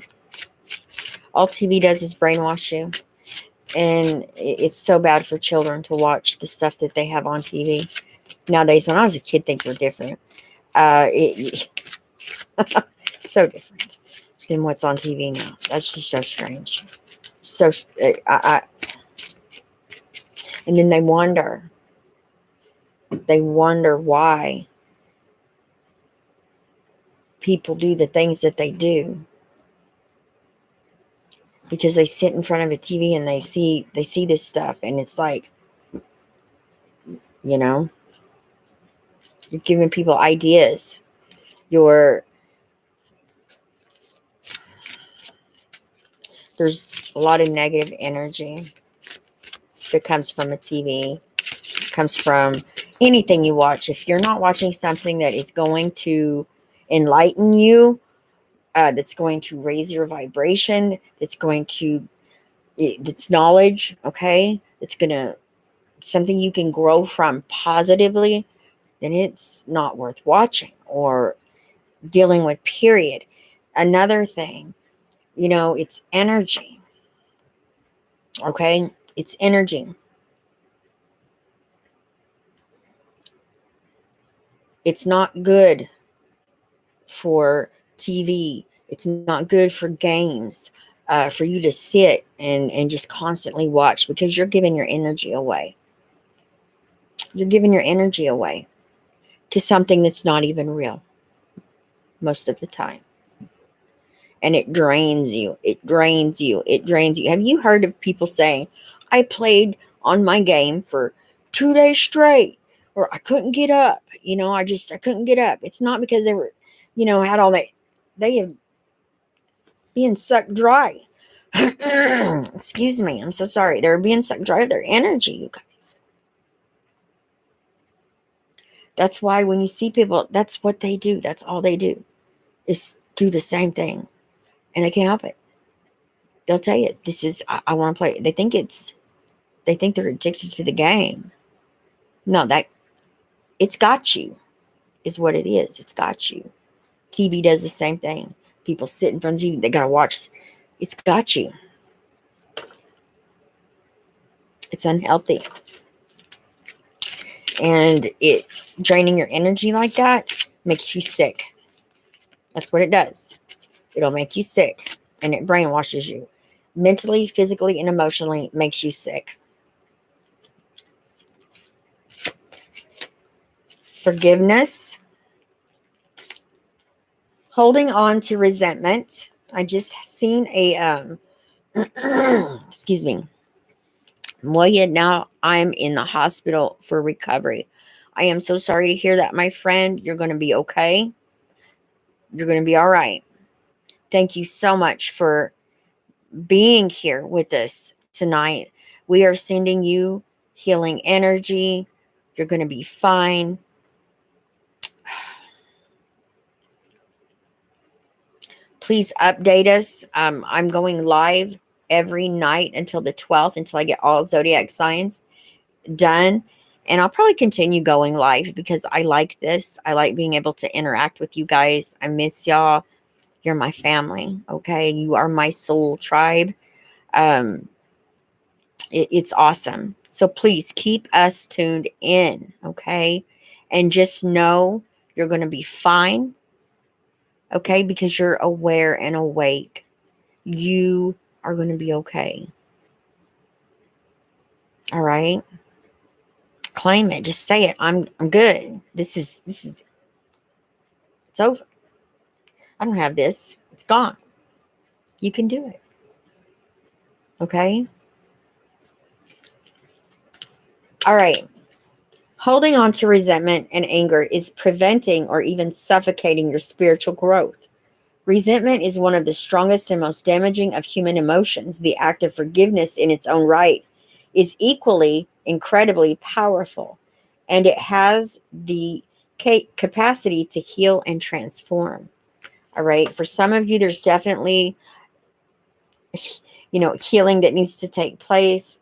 All TV does is brainwash you. And it's so bad for children to watch the stuff that they have on TV. Nowadays, when I was a kid, things were different. So different than what's on TV now. That's just so strange. So, and then they wonder why people do the things that they do, because they sit in front of a TV and they see this stuff, and it's like, you know, you're giving people ideas. There's a lot of negative energy that comes from a TV, comes from anything you watch. If you're not watching something that is going to enlighten you, that's going to raise your vibration, that's knowledge, okay, it's gonna, something you can grow from positively, then it's not worth watching or dealing with, period. Another thing, it's energy, okay? It's energy. It's not good for TV. It's not good for games, for you to sit and just constantly watch, because you're giving your energy away. You're giving your energy away to something that's not even real most of the time. And it drains you. It drains you. It drains you. Have you heard of people saying, I played on my game for 2 days straight, or I couldn't get up? I couldn't get up. It's not because they were, had all that. They have being sucked dry. Excuse me. I'm so sorry. They're being sucked dry of their energy, you guys. That's why when you see people, that's what they do. That's all they do, is do the same thing. And they can't help it. They'll tell you, this is, I want to play. They think they're addicted to the game. No, it's got you, is what it is. It's got you. TV does the same thing. People sit in front of you. They got to watch. It's got you. It's unhealthy. And it draining your energy like that makes you sick. That's what it does. It'll make you sick, and it brainwashes you. Mentally, physically, and emotionally makes you sick. Forgiveness. Holding on to resentment. I just seen a excuse me. Well, yeah, now I'm in the hospital for recovery. I am so sorry to hear that, my friend. You're going to be okay. You're going to be all right. Thank you so much for being here with us tonight. We are sending you healing energy. You're going to be fine. Please update us. I'm going live every night until the 12th, until I get all zodiac signs done. And I'll probably continue going live because I like this. I like being able to interact with you guys. I miss y'all. You're my family. Okay. You are my soul tribe. It's awesome. So please keep us tuned in. Okay. And just know you're going to be fine. Okay. Because you're aware and awake. You are going to be okay. All right. Claim it. Just say it. I'm good. This is it's over. I don't have this. It's gone. You can do it. Okay? All right. Holding on to resentment and anger is preventing or even suffocating your spiritual growth. Resentment is one of the strongest and most damaging of human emotions. The act of forgiveness in its own right is equally incredibly powerful, and it has the capacity to heal and transform. All right. For some of you, there's definitely, healing that needs to take place.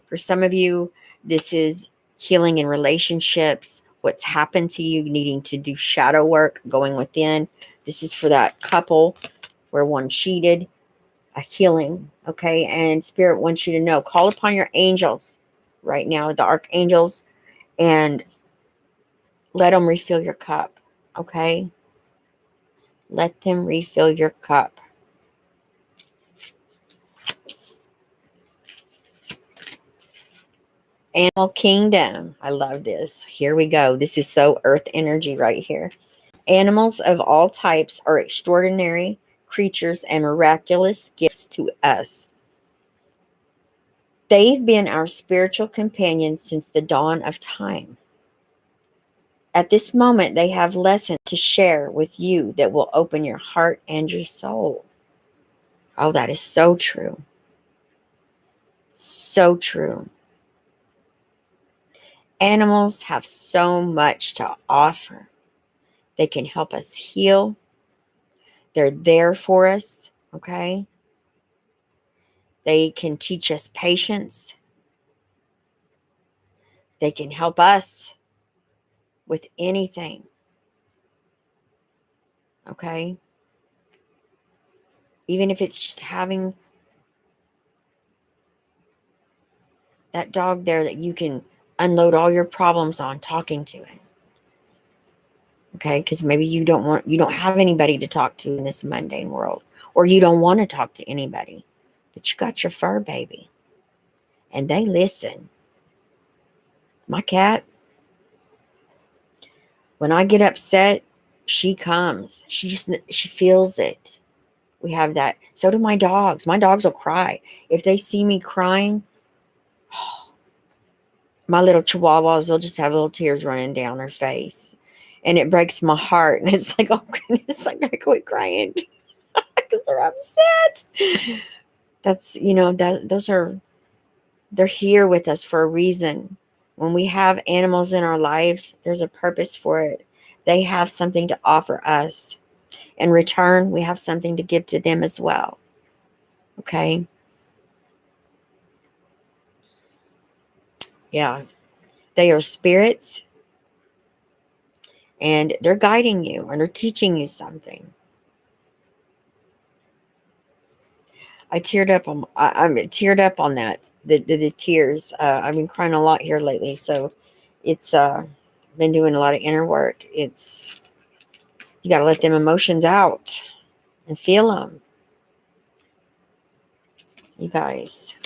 For some of you, this is healing in relationships, what's happened to you, needing to do shadow work, going within. This is for that couple where one cheated, a healing. Okay. And Spirit wants you to know, call upon your angels right now, the archangels, and let them refill your cup. Okay. Let them refill your cup. Animal kingdom. I love this. Here we go. This is so earth energy right here. Animals of all types are extraordinary creatures and miraculous gifts to us. They've been our spiritual companions since the dawn of time. At this moment, they have lessons to share with you that will open your heart and your soul. Oh, that is so true. So true. Animals have so much to offer. They can help us heal. They're there for us, okay? They can teach us patience. They can help us with anything, okay? Even if it's just having that dog there that you can unload all your problems on, talking to it. Okay, because maybe you don't have anybody to talk to in this mundane world, or you don't want to talk to anybody, but you got your fur baby, and they listen. My cat, when I get upset, she comes. She feels it. We have that. So do my dogs. My dogs will cry if they see me crying. My little chihuahuas, they'll just have little tears running down their face, and it breaks my heart. And it's like, oh goodness, I gotta quit crying because they're upset. That's, they're here with us for a reason. When we have animals in our lives, there's a purpose for it. They have something to offer us. In return, we have something to give to them as well. Okay? Yeah. They are spirits, and they're guiding you, and they're teaching you something. I'm teared up on that. The tears. I've been crying a lot here lately, so it's been doing a lot of inner work. It's You got to let them emotions out and feel them, you guys.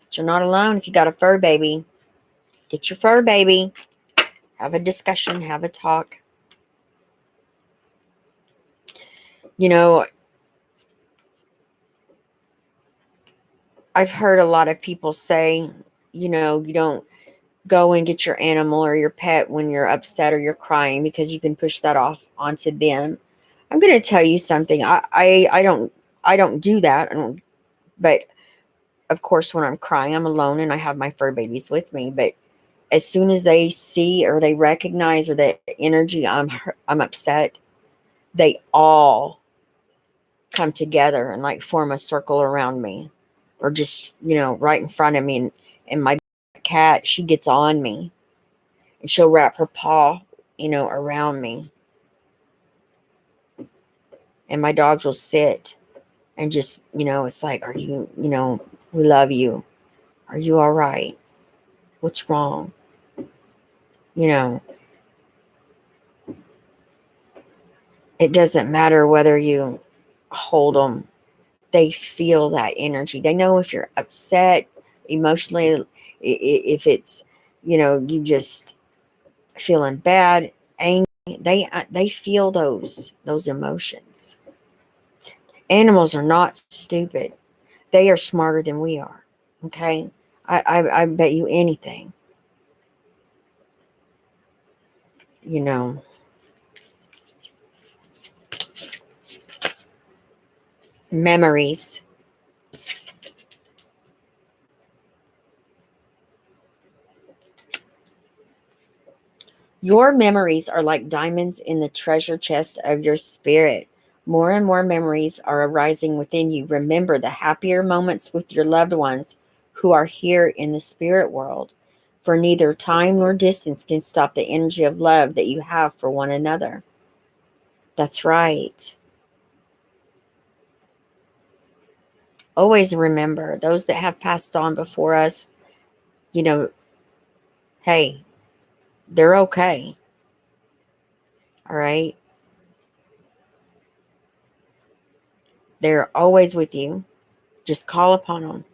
But you're not alone. If you got a fur baby, get your fur baby. Have a discussion. Have a talk. You know, I've heard a lot of people say, you don't go and get your animal or your pet when you're upset or you're crying because you can push that off onto them. I'm going to tell you something. I don't do that. But of course, when I'm crying, I'm alone and I have my fur babies with me. But as soon as they see or they recognize or the energy I'm upset, they all come together and like form a circle around me, or just right in front of me. And my cat, she gets on me, and she'll wrap her paw around me, and my dogs will sit and just it's like, are you, we love you, are you all right, what's wrong, you know it doesn't matter whether you hold them. They feel that energy. They know if you're upset emotionally, if it's you just feeling bad, angry. They feel those emotions. Animals are not stupid. They are smarter than we are. Okay, I bet you anything. You know, memories. Your memories are like diamonds in the treasure chest of your spirit. More and more memories are arising within you. Remember the happier moments with your loved ones who are here in the spirit world, for neither time nor distance can stop the energy of love that you have for one another. That's right. Always remember those that have passed on before us, you know, hey, they're okay. All right. They're always with you. Just call upon them.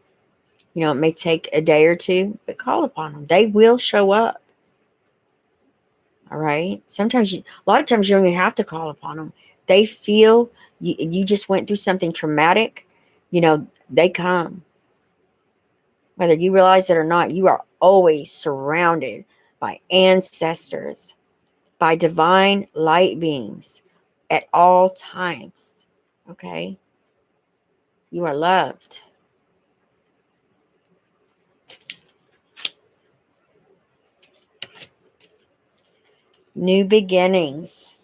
It may take a day or two, but call upon them. They will show up. All right. A lot of times you don't even have to call upon them. They feel you just went through something traumatic. They come. Whether you realize it or not, you are always surrounded by ancestors, by divine light beings at all times. Okay? You are loved. New beginnings.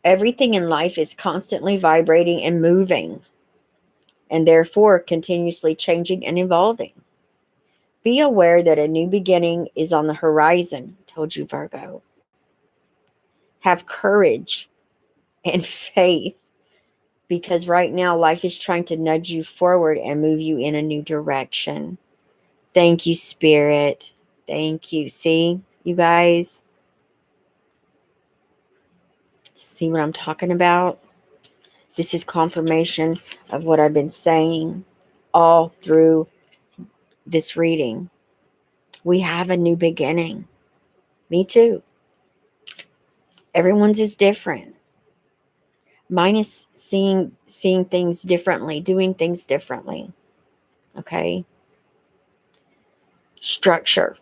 Everything in life is constantly vibrating and moving, and therefore continuously changing and evolving. Be aware that a new beginning is on the horizon, told you, Virgo. Have courage and faith, because right now life is trying to nudge you forward and move you in a new direction. Thank you, Spirit. Thank you. See, you guys? See what I'm talking about? This is confirmation of what I've been saying all through this reading. We have a new beginning. Me too. Everyone's is different. Mine is seeing things differently, doing things differently. Okay? Structure.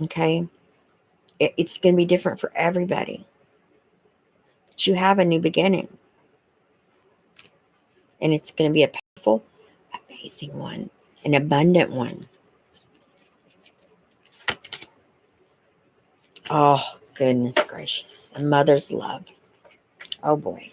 Okay? It's going to be different for everybody. But you have a new beginning. And it's going to be a powerful, amazing one, an abundant one. Oh, goodness gracious. A mother's love. Oh, boy.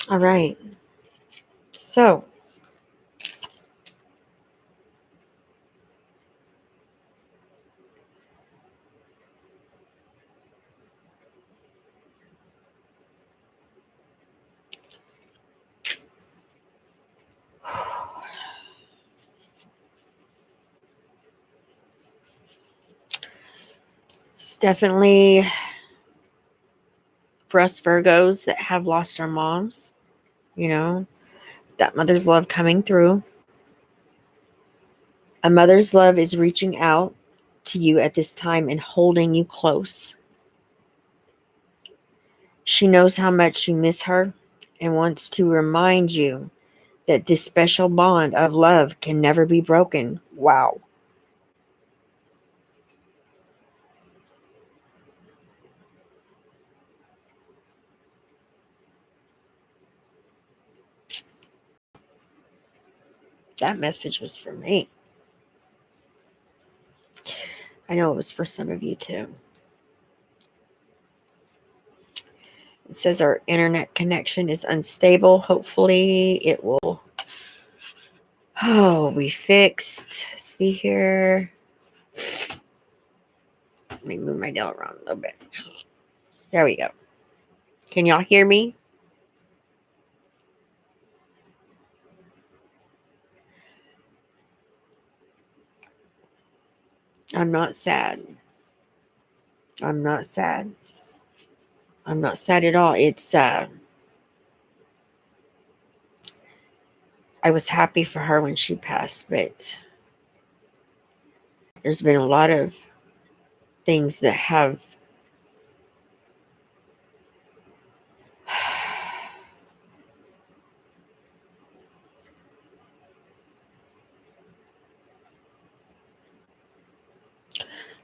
All right. So, it's definitely for us Virgos that have lost our moms, that mother's love coming through. A mother's love is reaching out to you at this time and holding you close. She knows how much you miss her and wants to remind you that this special bond of love can never be broken. Wow. That message was for me. I know it was for some of you too. It says our internet connection is unstable. Hopefully it will be fixed. See here. Let me move my nail around a little bit. There we go. Can y'all hear me? I'm not sad. I'm not sad. I'm not sad at all. It's I was happy for her when she passed, but there's been a lot of things that have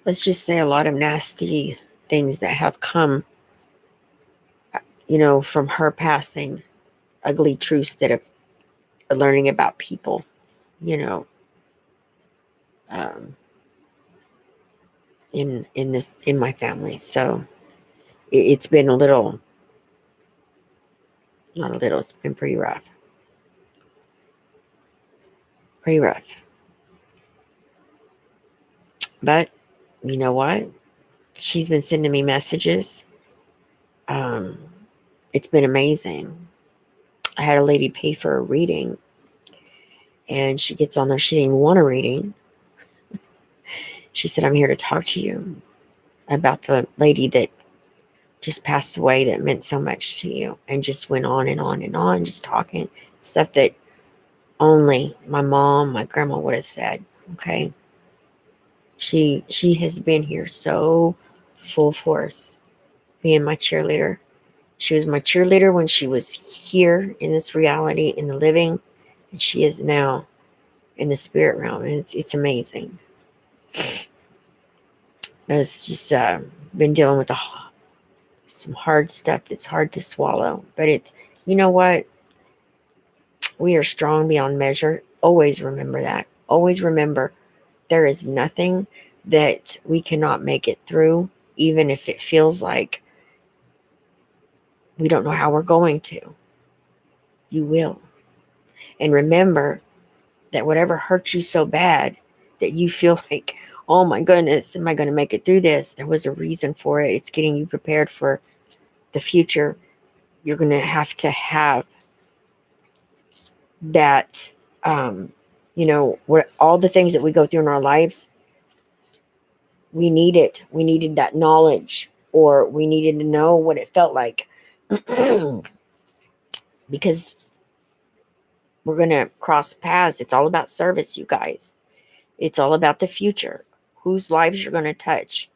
let's just say a lot of nasty things that have come from her passing, ugly truths that have learning about people, you know, um, in my family. So it's been a little, not a little. It's been pretty rough. Pretty rough. But you know what? She's been sending me messages. Um, it's been amazing. I had a lady pay for a reading, and she gets on there. She didn't even want a reading. She said, I'm here to talk to you about the lady that just passed away that meant so much to you, and just went on and on and on, just talking stuff that only my mom, my grandma would have said. Okay. She has been here so full force, being my cheerleader. She was my cheerleader when she was here in this reality, in the living, and she is now in the spirit realm. And it's amazing. It's just been dealing with some hard stuff that's hard to swallow. But it's, you know what? We are strong beyond measure. Always remember that. Always remember there is nothing that we cannot make it through, even if it feels like we don't know how we're going to. You will. And remember that whatever hurts you so bad that you feel like, oh my goodness, am I going to make it through this? There was a reason for it. It's getting you prepared for the future. You're going to have that, what all the things that we go through in our lives, we need it. We needed that knowledge, or we needed to know what it felt like. Because we're going to cross paths. It's all about service, you guys. It's all about the future, whose lives you're going to touch.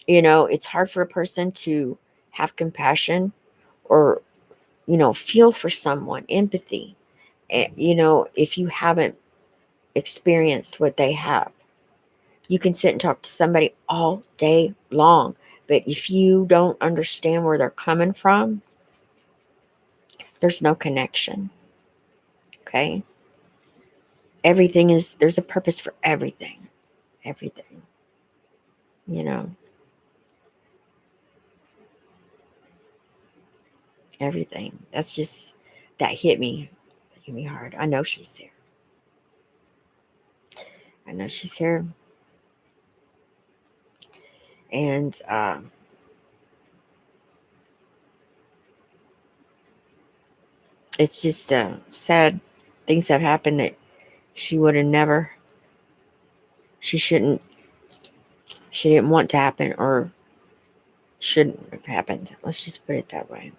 It's hard for a person to have compassion or, feel for someone, empathy, if you haven't experienced what they have. You can sit and talk to somebody all day long, but if you don't understand where they're coming from, there's no connection. Okay? There's a purpose for everything. Everything. You know, everything. That hit me. That hit me hard. I know she's here. I know she's here. And it's just sad things have happened that she would have never, she didn't want to happen, or shouldn't have happened. Let's just put it that way.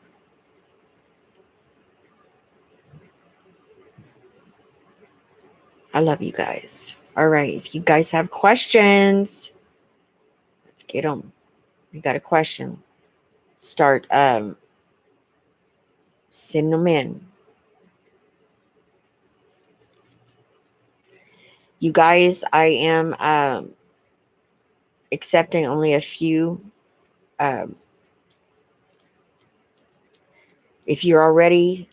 I love you guys. All right. If you guys have questions, let's get them. You got a question, start send them in. You guys, I am accepting only a few. Um, if you already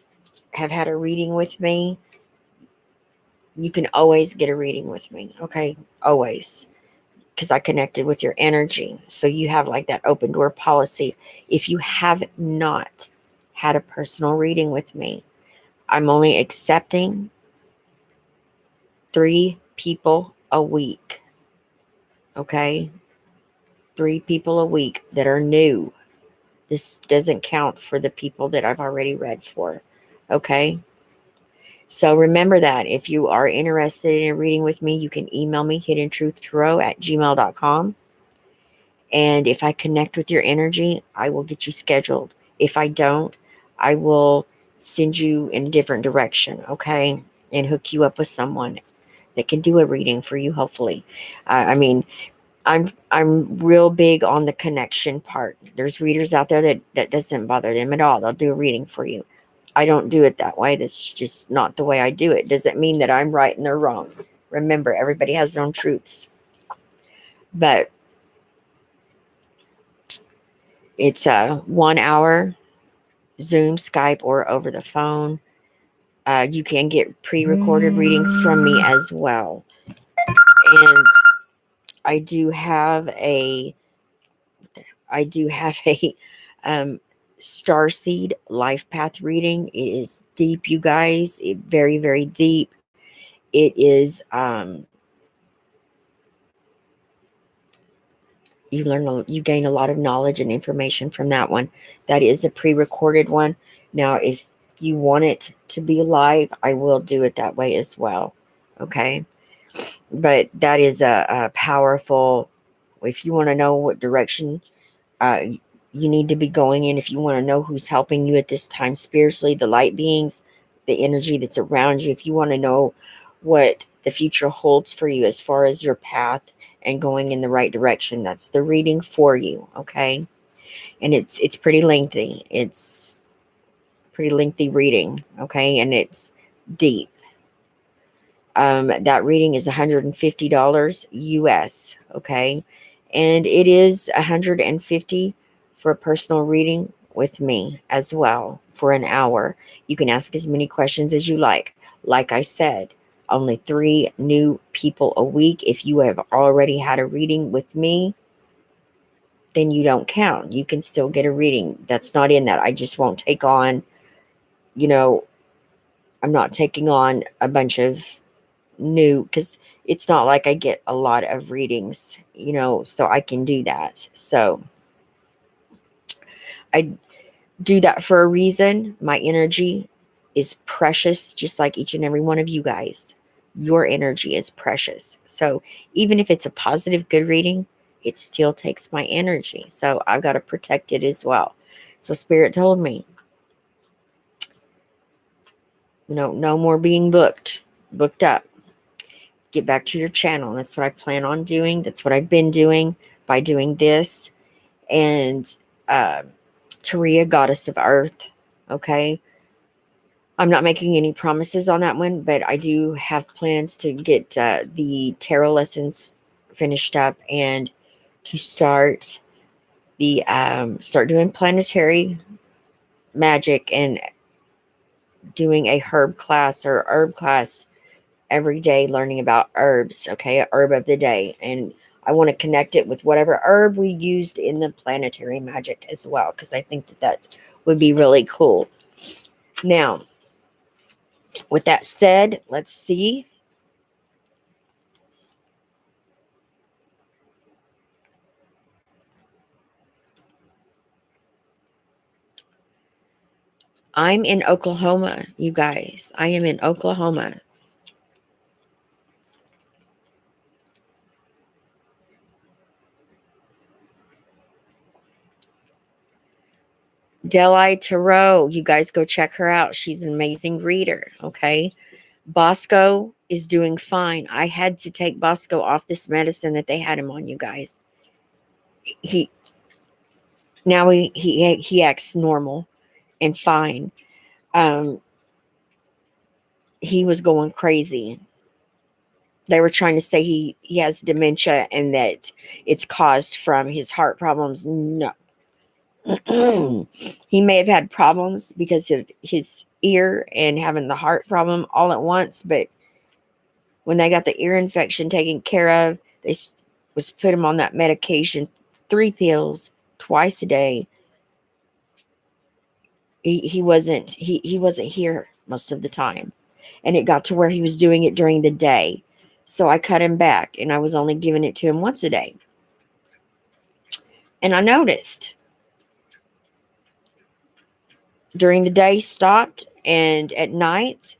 have had a reading with me, you can always get a reading with me. Okay. Always. Because I connected with your energy. So you have like that open door policy. If you have not had a personal reading with me, I'm only accepting 3 people a week. Okay? 3 people a week that are new. This doesn't count for the people that I've already read for. Okay? So remember that if you are interested in a reading with me, you can email me hiddentruthtarot@gmail.com. And if I connect with your energy, I will get you scheduled. If I don't, I will send you in a different direction, okay? And hook you up with someone that can do a reading for you, hopefully. I mean, I'm real big on the connection part. There's readers out there that doesn't bother them at all. They'll do a reading for you. I don't do it that way. That's just not the way I do it. Doesn't mean that I'm right and they're wrong. Remember, everybody has their own truths. But it's a 1 hour Zoom, Skype, or over the phone. You can get pre-recorded readings from me as well. And I do have a um, Starseed life path reading. It is deep, you guys. Very, very deep. it is you gain a lot of knowledge and information from that one. That is a pre-recorded one. Now, if you want it to be live, I will do it that way as well. Okay. But that is a powerful, if you want to know what direction uh, you need to be going in, if you want to know who's helping you at this time spiritually, the light beings, the energy that's around you, if you want to know what the future holds for you as far as your path and going in the right direction, that's the reading for you. Okay. And it's pretty lengthy. It's pretty lengthy reading. Okay. And it's deep. That reading is $150 US. Okay. And it is $150 for a personal reading with me as well for an hour. You can ask as many questions as you like. Like I said, only 3 new people a week. If you have already had a reading with me, then you don't count. You can still get a reading. That's not in that. I just won't take on, you know, I'm not taking on a bunch of new, because it's not like I get a lot of readings, so I can do that. So I do that for a reason. My energy is precious, just like each and every one of you guys. Your energy is precious. So even if it's a positive, good reading, it still takes my energy. So I've got to protect it as well. So Spirit told me, no more being booked up. Get back to your channel. That's what I plan on doing. That's what I've been doing by doing this. And Taria, Goddess of Earth. Okay. I'm not making any promises on that one, but I do have plans to get the tarot lessons finished up and to start start doing planetary magic and doing a herb class or herb class every day, learning about herbs. Okay, a herb of the day, and I want to connect it with whatever herb we used in the planetary magic as well, because I think that would be really cool. Now, with that said, let's see. I'm in Oklahoma, you guys. I am in Oklahoma. Deli Tarot, you guys go check her out. She's an amazing reader, okay? Bosco is doing fine. I had to take Bosco off this medicine that they had him on, you guys. He now he acts normal and fine. Um, he was going crazy. They were trying to say he has dementia and that it's caused from his heart problems. No. He may have had problems because of his ear and having the heart problem all at once, but when they got the ear infection taken care of, they was put him on that medication, 3 pills twice a day. He wasn't here most of the time, and it got to where he was doing it during the day. So I cut him back, and I was only giving it to him once a day. And I noticed during the day stopped, and at night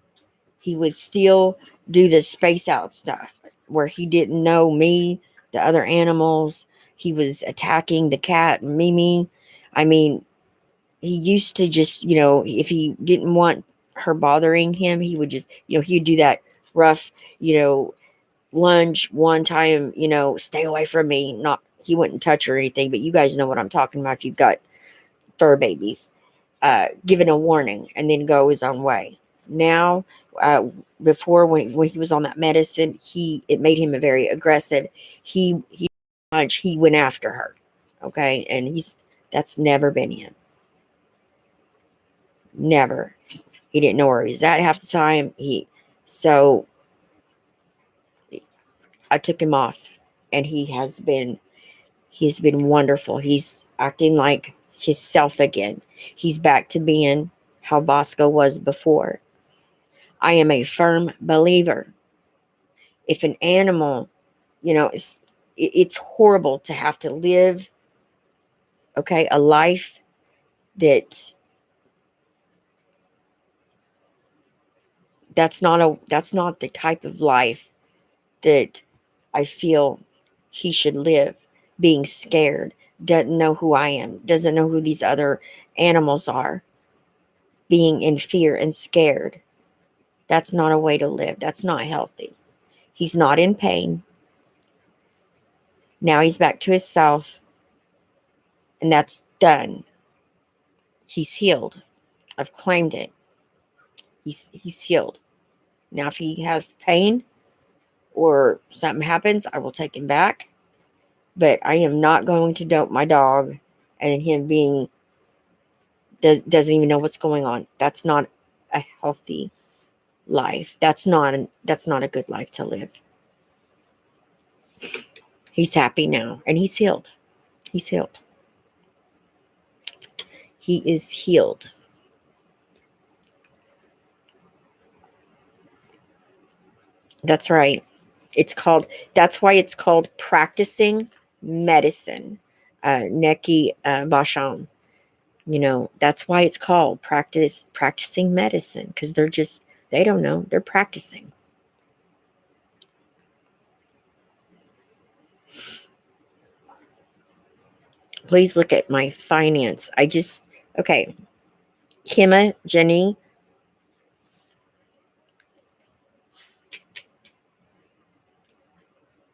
he would still do the space out stuff where he didn't know me, the other animals. He was attacking the cat, Mimi. I mean, he used to just, if he didn't want her bothering him, he would just, he'd do that rough, lunge one time, stay away from me. Not, he wouldn't touch her or anything, but you guys know what I'm talking about if you've got fur babies. Given a warning and then go his own way. Now, before when he was on that medicine, it made him a very aggressive. He went after her. Okay, and that's never been him. Never. He didn't know where he was at half the time. So I took him off, and he's been wonderful. He's acting like himself again. He's back to being how Bosco was before. I am a firm believer If an animal, it's horrible to have to live, okay, a life that's not the type of life that I feel he should live, being scared, doesn't know who I am, doesn't know who these other animals are, being in fear and scared. That's not a way to live. That's not healthy. He's not in pain. Now he's back to himself, and that's done. He's healed. I've claimed it. He's healed. Now if he has pain or something happens, I will take him back. But I am not going to dope my dog and him being doesn't even know what's going on. That's not a healthy life. That's not a good life to live. He's happy now and he's healed. He's healed. He is healed. That's right. That's why it's called practicing medicine. Neki Basham. That's why it's called practicing medicine, because they don't know. They're practicing. Please look at my finance. Okay. Kima, Jenny,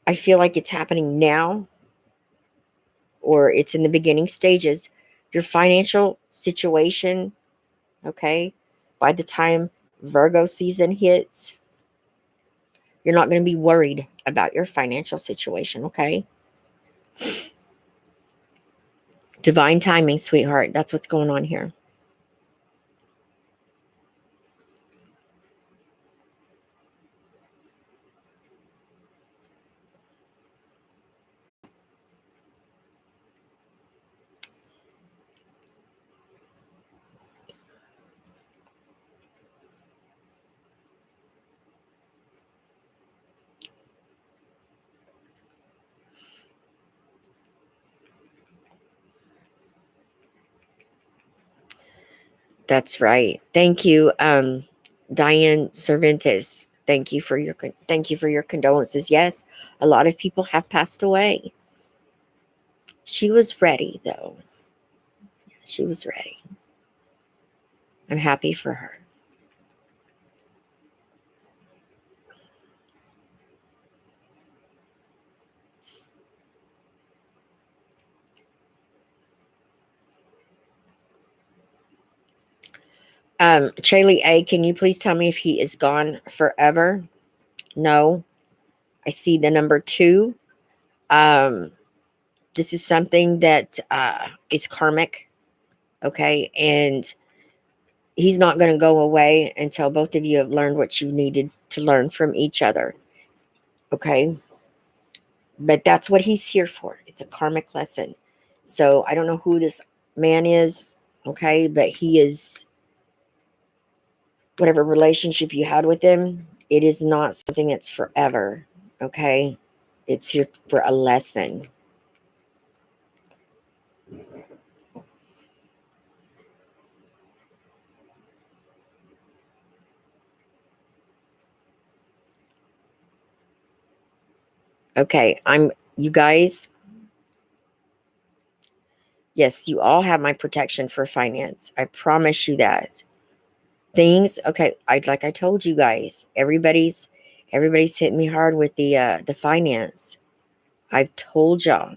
I feel like it's happening now, or it's in the beginning stages. Your financial situation, okay, by the time Virgo season hits, you're not going to be worried about your financial situation, okay? Divine timing, sweetheart. That's what's going on here. That's right. Thank you, Diane Cervantes. Thank you for your condolences. Yes, a lot of people have passed away. She was ready, though. She was ready. I'm happy for her. Chaley A, can you please tell me if he is gone forever? No. I see the number 2. Um, this is something that is karmic, okay? And he's not going to go away until both of you have learned what you needed to learn from each other, okay? But that's what he's here for. It's a karmic lesson. So I don't know who this man is, okay? But he is, whatever relationship you had with him, it is not something that's forever, okay? It's here for a lesson. Okay, you guys, yes, you all have my protection for finance. I promise you that. Okay, like I told you guys, everybody's hitting me hard with the finance. I've told y'all.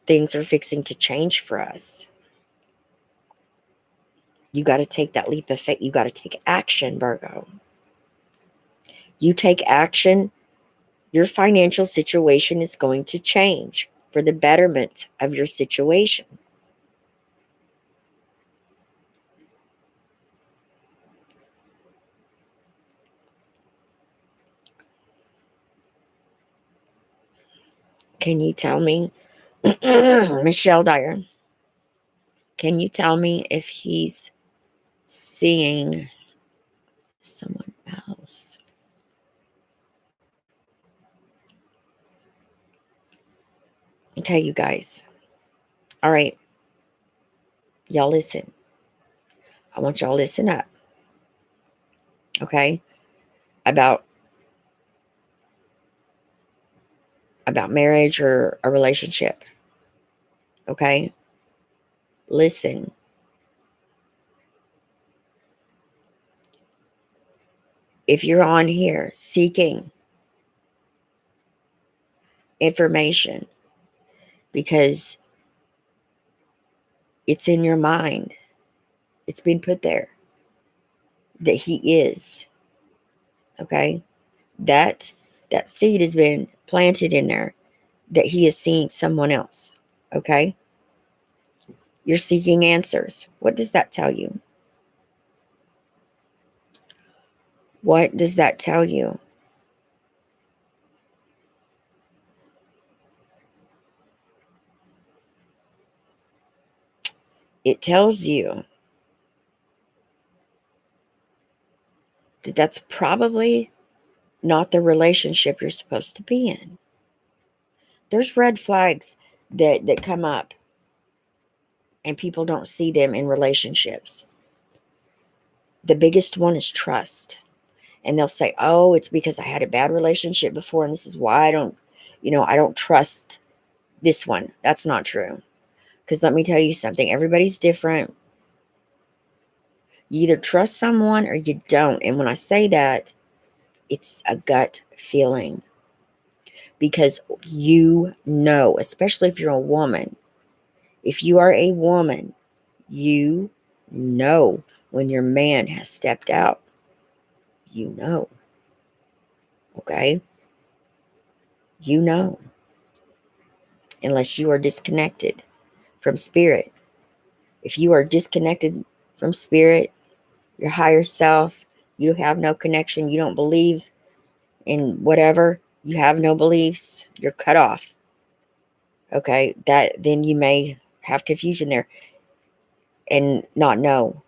Things are fixing to change for us. You got to take that leap of faith. You got to take action, Virgo. You take action, your financial situation is going to change for the betterment of your situation. Can you tell me, Michelle Dyer, can you tell me if he's seeing someone else. Okay, you guys. All right. Y'all listen. I want y'all to listen up. Okay? About marriage or a relationship. Okay? Listen. If you're on here seeking information because it's in your mind, it's been put there that he is, okay? That seed has been planted in there that he is seeing someone else, okay? You're seeking answers. What does that tell you? What does that tell you? It tells you that that's probably not the relationship you're supposed to be in. There's red flags that come up and people don't see them in relationships. The biggest one is trust. And they'll say, "Oh, it's because I had a bad relationship before and this is why I don't trust this one." That's not true. Because let me tell you something, everybody's different. You either trust someone or you don't. And when I say that, it's a gut feeling. Because especially if you're a woman, if you are a woman, you know when your man has stepped out. You know. Okay? You know. Unless you are disconnected from spirit. If you are disconnected from spirit, your higher self, you have no connection, you don't believe in whatever, you have no beliefs, you're cut off. Okay, then you may have confusion there and not know,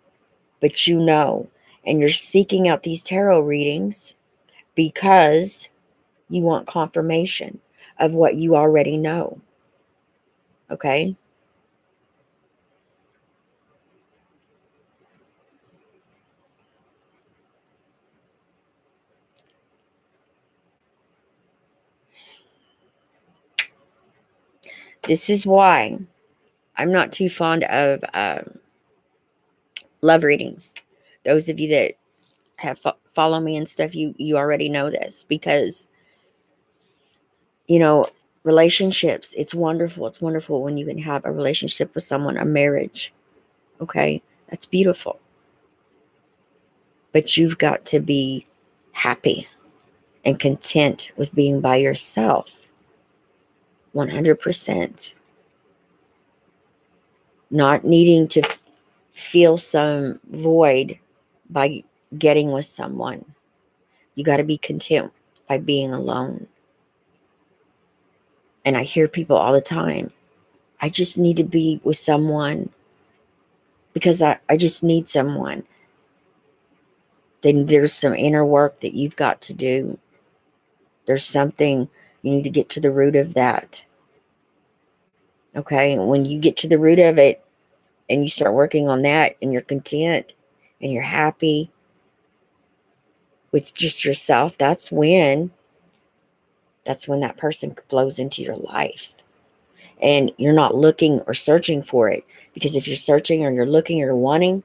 but you know, and you're seeking out these tarot readings because you want confirmation of what you already know. Okay? This is why I'm not too fond of love readings. Those of you that have follow me and stuff, you already know this, because relationships, it's wonderful. It's wonderful when you can have a relationship with someone, a marriage. Okay, that's beautiful, but you've got to be happy and content with being by yourself 100%, not needing to feel some void by getting with someone. You got to be content by being alone. And I hear people all the time, "I just need to be with someone because I just need someone." Then there's some inner work that you've got to do. There's something you need to get to the root of that. Okay? And when you get to the root of it and you start working on that and you're content and you're happy with just yourself, that's when that person flows into your life. And you're not looking or searching for it. Because if you're searching or you're looking or you're wanting,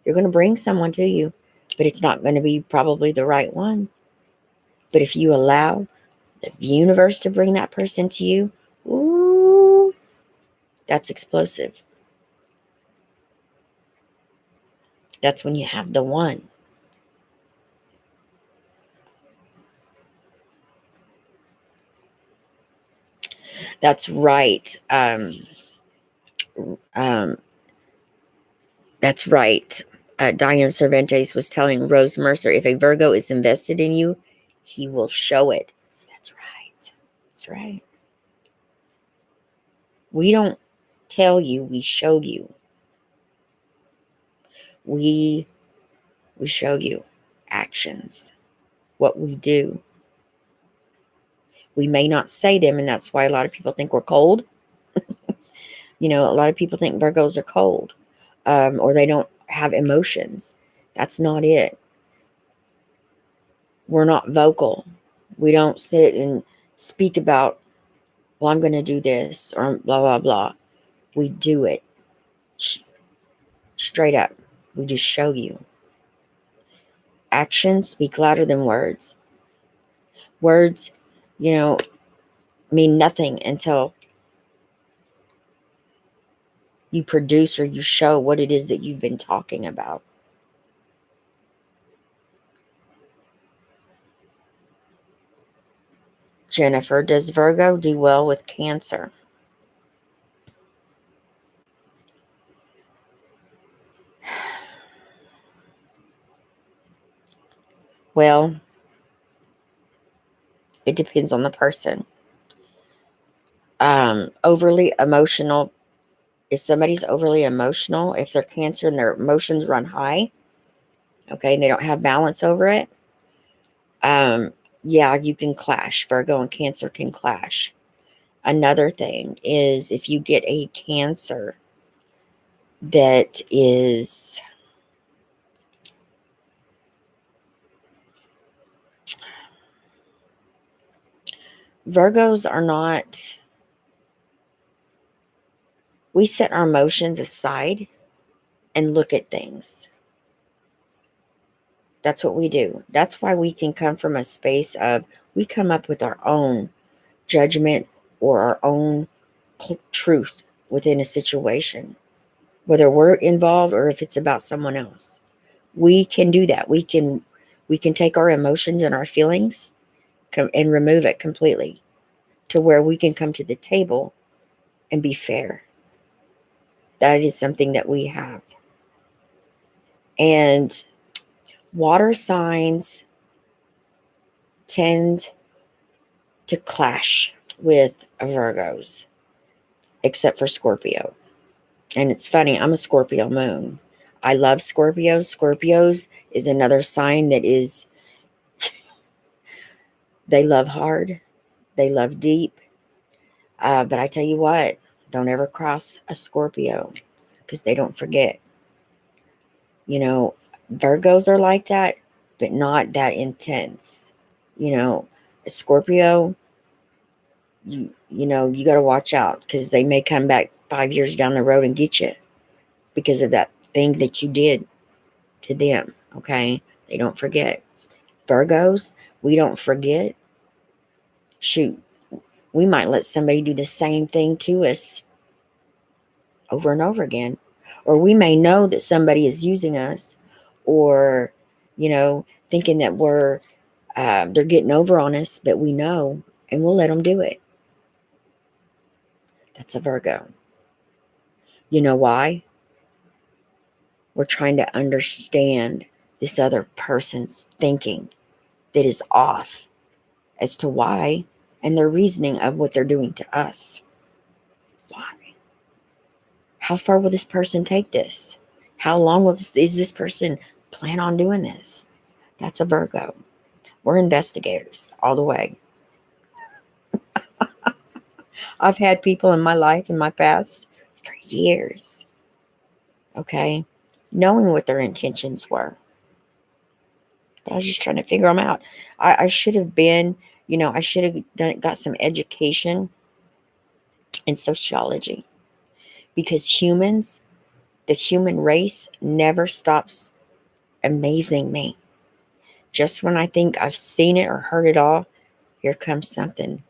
you're going to bring someone to you. But it's not going to be probably the right one. But if you allow the universe to bring that person to you, ooh, that's explosive. That's when you have the one. That's right. Um, that's right. Diane Cervantes was telling Rose Mercer, if a Virgo is invested in you, he will show it. That's right. That's right. We don't tell you, we show you. We show you actions, what we do. We may not say them, and that's why a lot of people think we're cold. A lot of people think Virgos are cold, or they don't have emotions. That's not it. We're not vocal. We don't sit and speak about, well, I'm going to do this, or blah, blah, blah. We do it straight up. We just show you. Actions speak louder than words. Words, mean nothing until you produce or you show what it is that you've been talking about. Jennifer, does Virgo do well with Cancer? Well, it depends on the person. Overly emotional. If somebody's overly emotional, if they're Cancer and their emotions run high, okay, and they don't have balance over it, yeah, you can clash. Virgo and Cancer can clash. Another thing is if you get a Cancer that is Virgos are not, we set our emotions aside and look at things. That's what we do. That's why we can come from a space of, we come up with our own judgment or our own truth within a situation, whether we're involved or if it's about someone else. We can do that. We can take our emotions and our feelings and remove it completely to where we can come to the table and be fair. That is something that we have. And water signs tend to clash with Virgos, except for Scorpio. And it's funny, I'm a Scorpio moon. I love Scorpios. Scorpios is another sign that is, they love hard, they love deep. But I tell you what, don't ever cross a Scorpio because they don't forget. Virgos are like that, but not that intense. A Scorpio, you got to watch out because they may come back 5 years down the road and get you because of that thing that you did to them. Okay, they don't forget. Virgos, we don't forget. Shoot, we might let somebody do the same thing to us over and over again, or we may know that somebody is using us, or thinking that they're getting over on us, but we know, and we'll let them do it. That's a Virgo. You know why? We're trying to understand this other person's thinking that is off as to why, and their reasoning of what they're doing to us. Why? How far will this person take this? How long is this person plan on doing this? That's a Virgo. We're investigators all the way. I've had people in my life, in my past, for years, okay, knowing what their intentions were. But I was just trying to figure them out. I should have been, I should have got some education in sociology, because the human race never stops amazing me. Just when I think I've seen it or heard it all, here comes something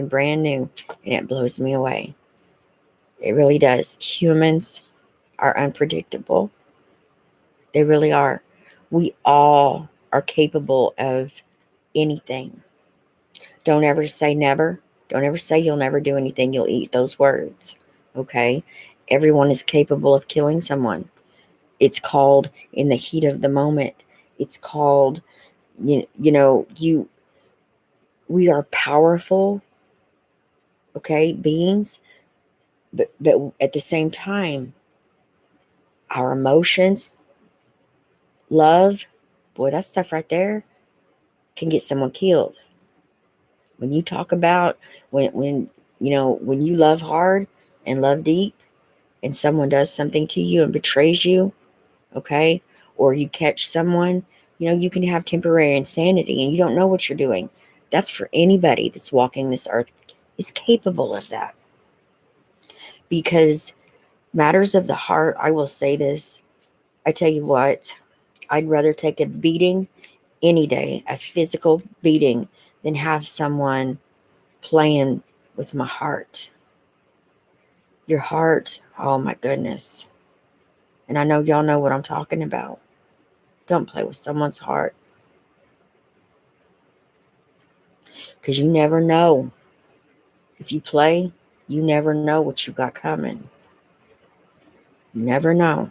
brand new, and it blows me away. It really does. Humans are unpredictable. They really are. We all are capable of anything. Don't ever say never. Don't ever say you'll never do anything. You'll eat those words. Okay? Everyone is capable of killing someone. It's called in the heat of the moment. It's called, we are powerful, okay, beings, but at the same time, our emotions, Love, boy, that stuff right there can get someone killed. When you talk about when you love hard and love deep and someone does something to you and betrays you, okay, or you catch someone, you can have temporary insanity and you don't know what you're doing. That's for anybody that's walking this earth is capable of that. Because matters of the heart, I will say this. I tell you what, I'd rather take a beating any day, a physical beating, than have someone playing with my heart. Your heart, oh my goodness. And I know y'all know what I'm talking about. Don't play with someone's heart. Because you never know. If you play, you never know what you got coming. You never know.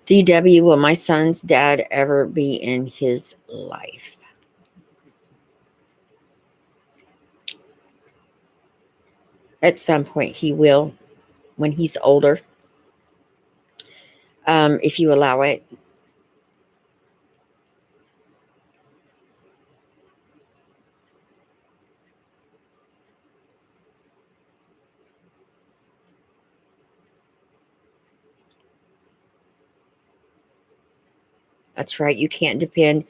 DW, will my son's dad ever be in his life? At some point, he will when he's older, if you allow it. That's right. You can't depend,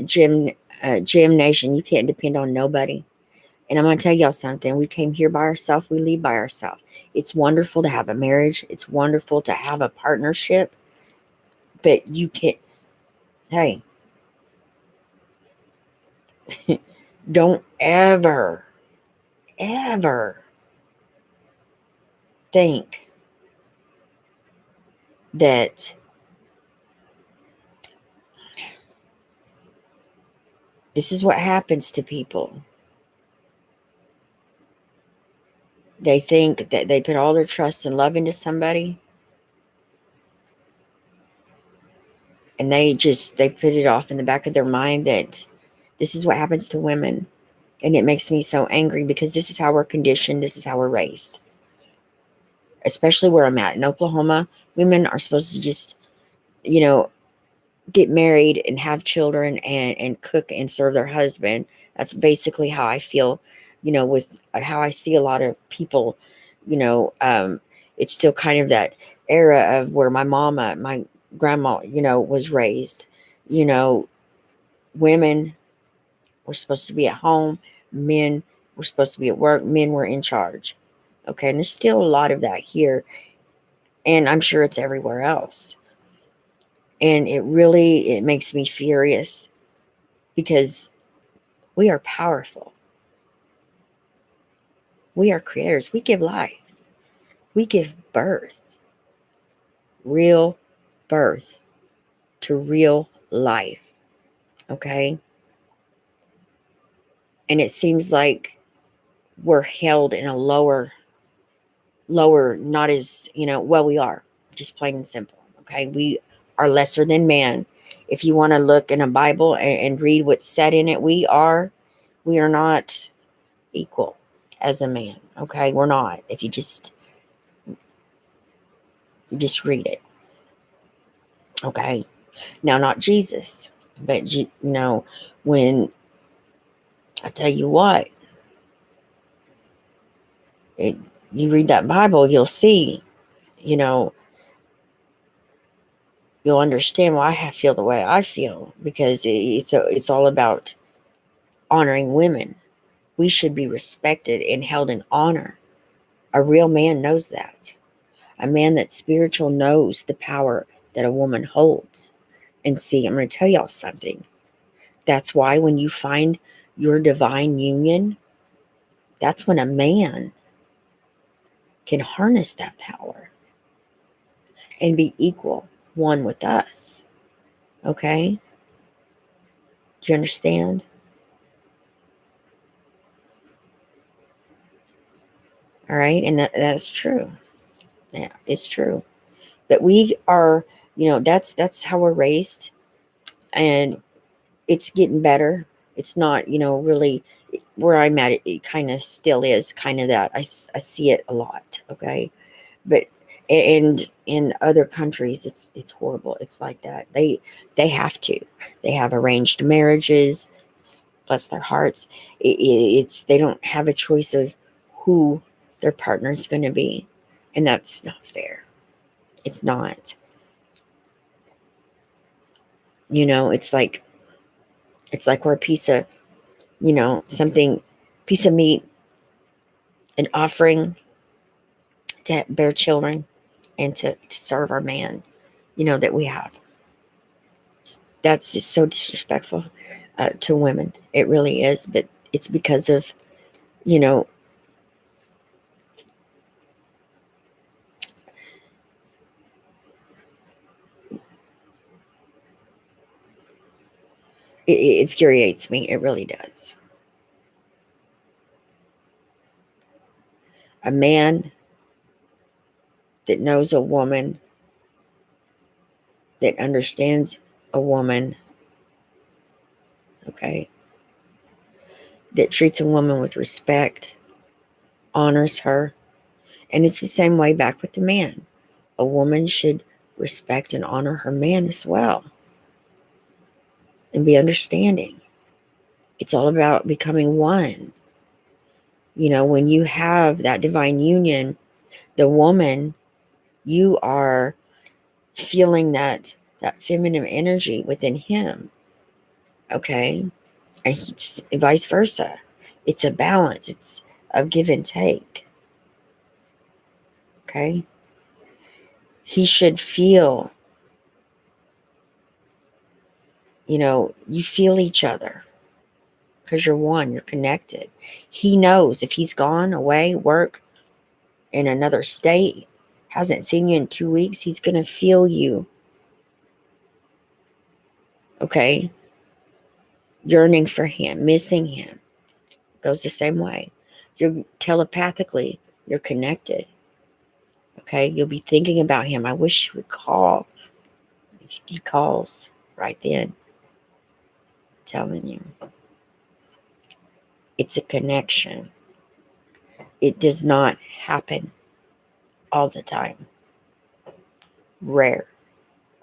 Gym Nation. You can't depend on nobody. And I'm going to tell y'all something. We came here by ourselves. We leave by ourselves. It's wonderful to have a marriage. It's wonderful to have a partnership. But you can't. Hey, don't ever, ever think that this is what happens to people. They think that they put all their trust and love into somebody, and they put it off in the back of their mind that this is what happens to women. And it makes me so angry because this is how we're conditioned. This is how we're raised. Especially where I'm at in Oklahoma, women are supposed to just, you know, get married and have children and cook and serve their husband. That's basically how I feel, with how I see a lot of people, you know, um, it's still kind of that era of where my grandma, was raised. You know, women were supposed to be at home, men were supposed to be at work, men were in charge. Okay, and there's still a lot of that here, and I'm sure it's everywhere else. And it makes me furious because we are powerful. We are creators. We give life. We give birth, real birth to real life. Okay. And it seems like we're held in a lower, not as, well, we are just plain and simple. Okay. We are lesser than man. If you want to look in a Bible and read what's said in it, we are not equal as a man. Okay. We're not. If you just read it. Okay. Now, not Jesus, but when I tell you what, it, you read that Bible, you'll see, you know, you'll understand why I feel the way I feel, because it's all about honoring women. We should be respected and held in honor. A real man knows that. A man that's spiritual knows the power that a woman holds. And see, I'm going to tell y'all something. That's why when you find your divine union, that's when a man can harness that power and be equal one with us. Okay? Do you understand? All right? And that's true. Yeah, it's true. But we are, that's how we're raised, and it's getting better. It's not, really where I'm at. It kind of still is kind of that. I see it a lot. Okay. But and in other countries, it's horrible. It's like that. They have to. They have arranged marriages. Bless their hearts. It's they don't have a choice of who their partner's going to be, and that's not fair. It's not. It's like we're a piece of something, piece of meat, an offering to bear children and to serve our man, that we have. That's just so disrespectful to women. It really is. But it's because of, you know, it infuriates me. It really does. A man that knows a woman, that understands a woman, okay, that treats a woman with respect, honors her. And it's the same way back with the man. A woman should respect and honor her man as well and be understanding. It's all about becoming one. When you have that divine union, the woman, you are feeling that feminine energy within him, okay? And vice versa. It's a balance. It's a give and take, okay? He should feel, you feel each other because you're one, you're connected. He knows if he's gone away, work in another state, hasn't seen you in 2 weeks, he's going to feel you, okay? Yearning for him, missing him. Goes the same way. You're telepathically, you're connected, okay? You'll be thinking about him. I wish he would call. He calls right then. I'm telling you. It's a connection. It does not happen all the time. Rare.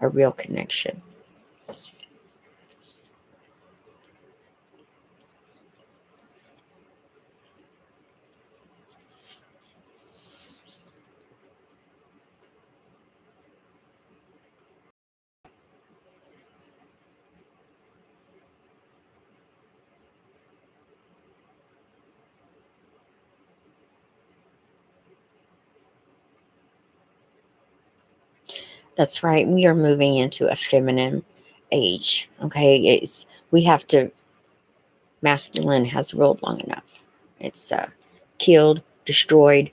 A real connection. That's right. We are moving into a feminine age. Okay. We have to, masculine has ruled long enough. It's killed, destroyed,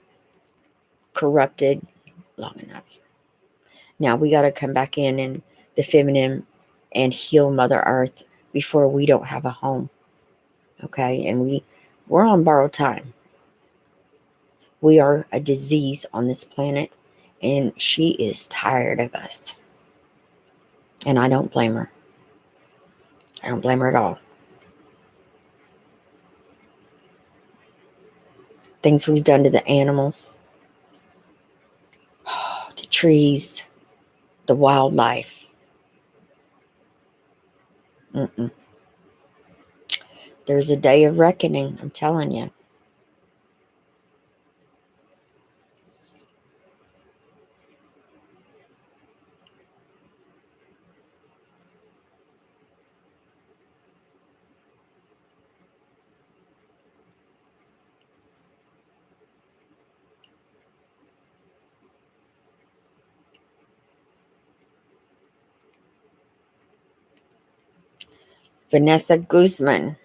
corrupted long enough. Now we got to come back in the feminine and heal Mother Earth before we don't have a home. Okay. And we're on borrowed time. We are a disease on this planet, and she is tired of us. And I don't blame her. I don't blame her at all. Things we've done to the animals, the trees, the wildlife. Mm-mm. There's a day of reckoning, I'm telling you. Vanessa Guzman.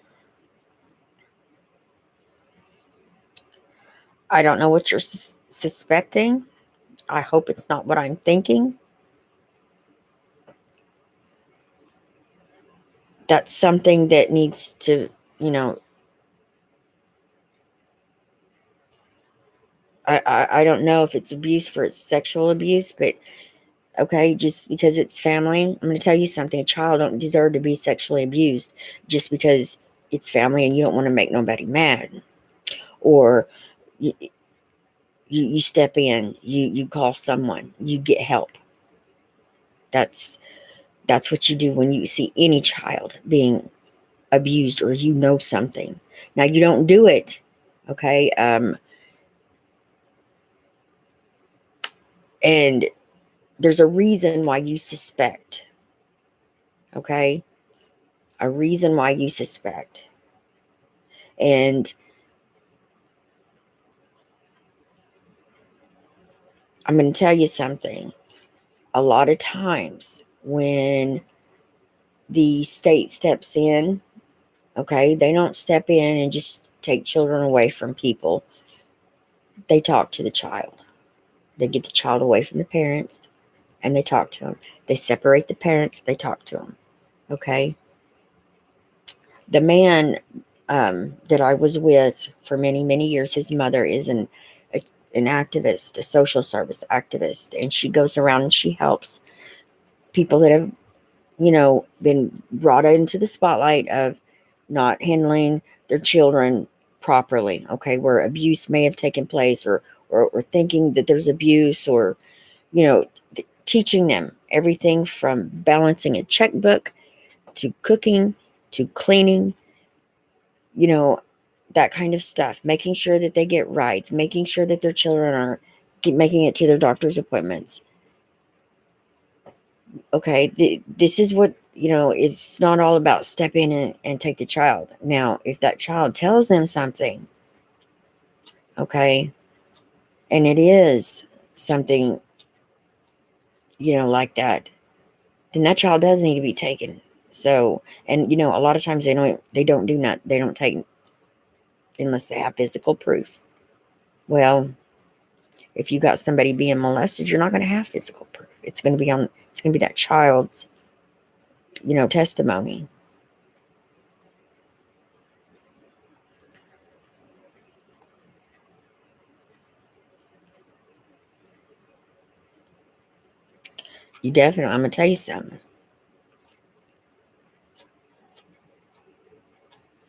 I don't know what you're suspecting. I hope it's not what I'm thinking. That's something that needs to, I don't know if it's abuse for it's sexual abuse, but okay, just because it's family, I'm going to tell you something. A child don't deserve to be sexually abused just because it's family and you don't want to make nobody mad. Or you, you step in, you call someone, you get help. That's that's what you do when you see any child being abused or you know something. Now you don't do it, okay? And there's a reason why you suspect, okay? A reason why you suspect. And I'm going to tell you something. A lot of times when the state steps in, okay, they don't step in and just take children away from people. They talk to the child. They get the child away from the parents and they talk to them. They separate the parents, they talk to them, okay? The man that I was with for many, many years, his mother is an activist, a social service activist, and she goes around and she helps people that have, been brought into the spotlight of not handling their children properly, okay, where abuse may have taken place, or thinking that there's abuse, or, teaching them everything from balancing a checkbook to cooking to cleaning, you know, that kind of stuff, making sure that they get rides, making sure that their children are making it to their doctor's appointments. Okay, this is what, it's not all about step in and take the child. Now, if that child tells them something, okay, and it is something, like that, then that child does need to be taken. So, and a lot of times they don't take unless they have physical proof. Well, if you got somebody being molested, you're not going to have physical proof. It's going to be that child's, testimony. You definitely, I'm going to tell you something.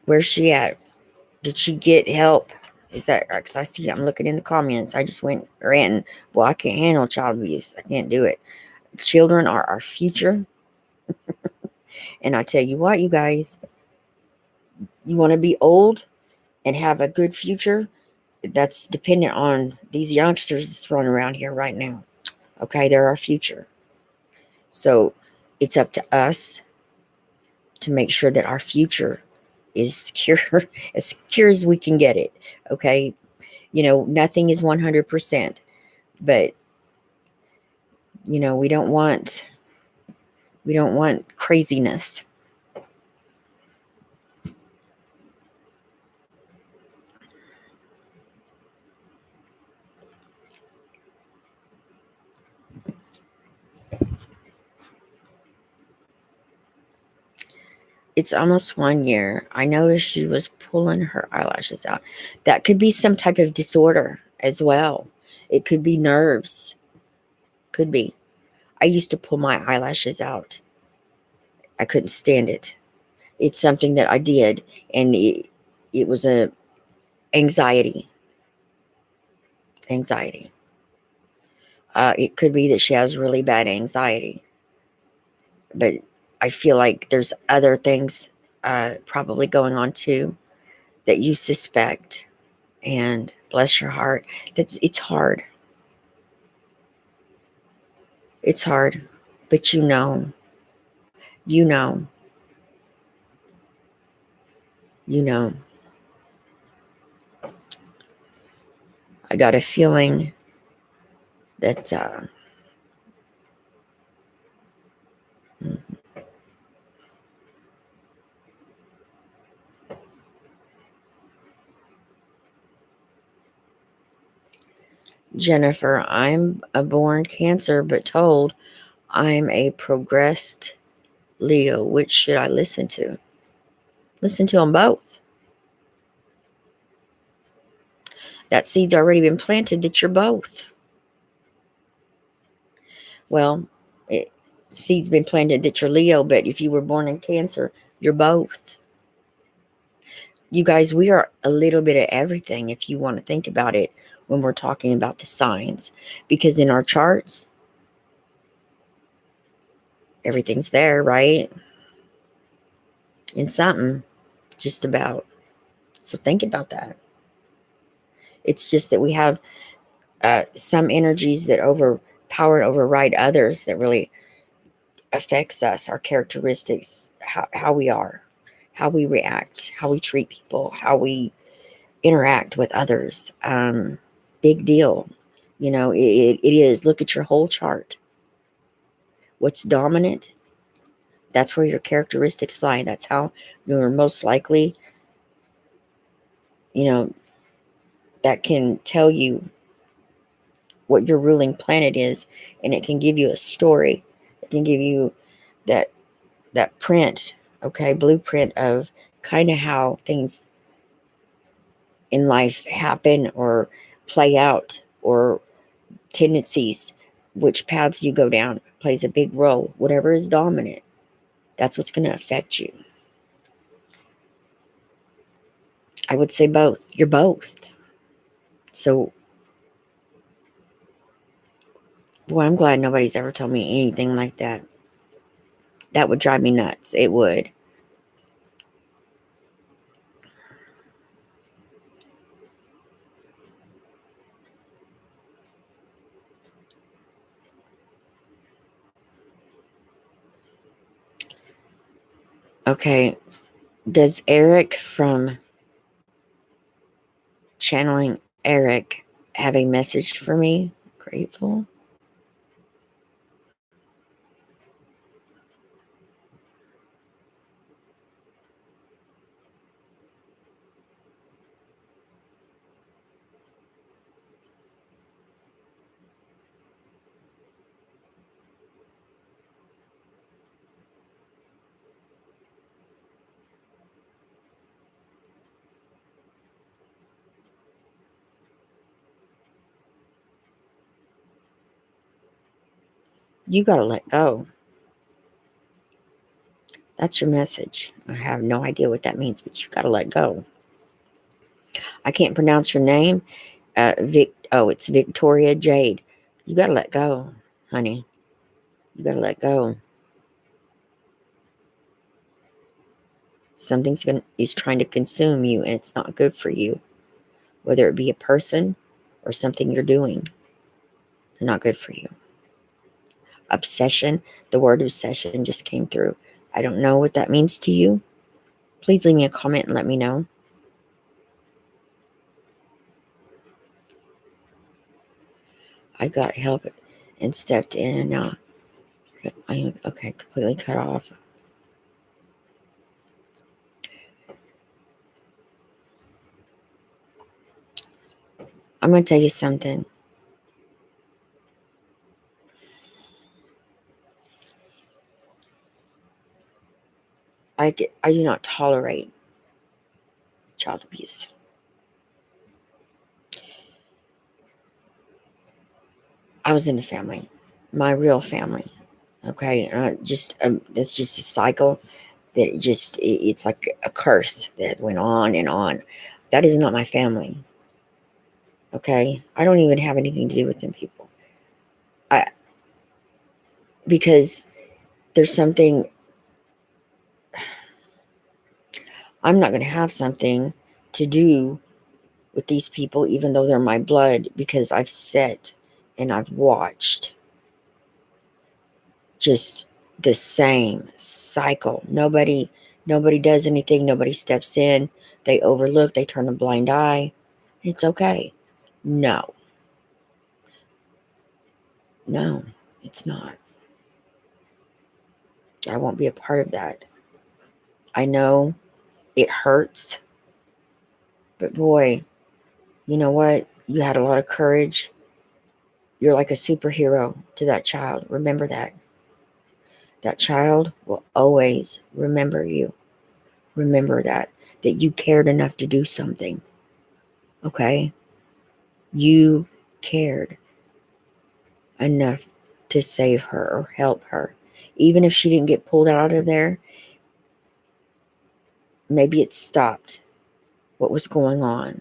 Where's she at? Did she get help? Is that, because I see, I'm looking in the comments. I just went ranting. Well, I can't handle child abuse. I can't do it. Children are our future. And I tell you what, you guys, you want to be old and have a good future? That's dependent on these youngsters that's running around here right now. Okay, they're our future. So it's up to us to make sure that our future is secure, as secure as we can get it. Okay, nothing is 100%, but we don't want craziness. It's almost 1 year. I noticed she was pulling her eyelashes out. That could be some type of disorder as well. It could be nerves. Could be. I used to pull my eyelashes out. I couldn't stand it. It's something that I did, and it was a anxiety. Anxiety. It could be that she has really bad anxiety, but I feel like there's other things probably going on too that you suspect. And bless your heart, it's hard. It's hard, but you know, you know. I got a feeling that Jennifer, I'm a born Cancer, but told I'm a progressed Leo. Which should I listen to? Listen to them both. That seed's already been planted that you're both. Well, seed's been planted that you're Leo, but if you were born in Cancer, you're both. You guys, we are a little bit of everything if you want to think about it when we're talking about the signs. Because in our charts, everything's there, right? In something, just about. So think about that. It's just that we have some energies that overpower and override others that really affects us, our characteristics, how we are, how we react, how we treat people, how we interact with others. Big deal. You know, it is. Look at your whole chart. What's dominant? That's where your characteristics lie. That's how you're most likely, you know, that can tell you what your ruling planet is, and it can give you a story. It can give you that print, okay, blueprint of kind of how things in life happen or play out, or tendencies, which paths you go down plays a big role. Whatever is dominant, that's what's going to affect you. I would say both. You're both. So, boy, I'm glad nobody's ever told me anything like that. That would drive me nuts. It would. Okay. Does Eric from Channeling Eric have a message for me? Grateful. You got to let go. That's your message. I have no idea what that means, but you got to let go. I can't pronounce your name. It's Victoria Jade. You got to let go, honey. You got to let go. Is trying to consume you, and it's not good for you. Whether it be a person or something you're doing, they're not good for you. Obsession. The word obsession just came through. I don't know what that means to you. Please leave me a comment and let me know. I got help and stepped in, and now I'm okay, completely cut off. I'm going to tell you something. I do not tolerate child abuse. I was in a family, my real family. Okay, it's just a cycle that it's like a curse that went on and on. That is not my family. Okay, I don't even have anything to do with them people. I Because there's something. I'm not going to have something to do with these people, even though they're my blood, because I've sat and I've watched just the same cycle. Nobody does anything. Nobody steps in. They overlook. They turn a blind eye. It's okay. No, no, it's not. I won't be a part of that. I know it hurts, but boy, you know what? You had a lot of courage. You're like a superhero to that child. Remember that. That child will always remember you. Remember that you cared enough to do something. Okay? You cared enough to save her or help her. Even if she didn't get pulled out of there, maybe it stopped. what was going on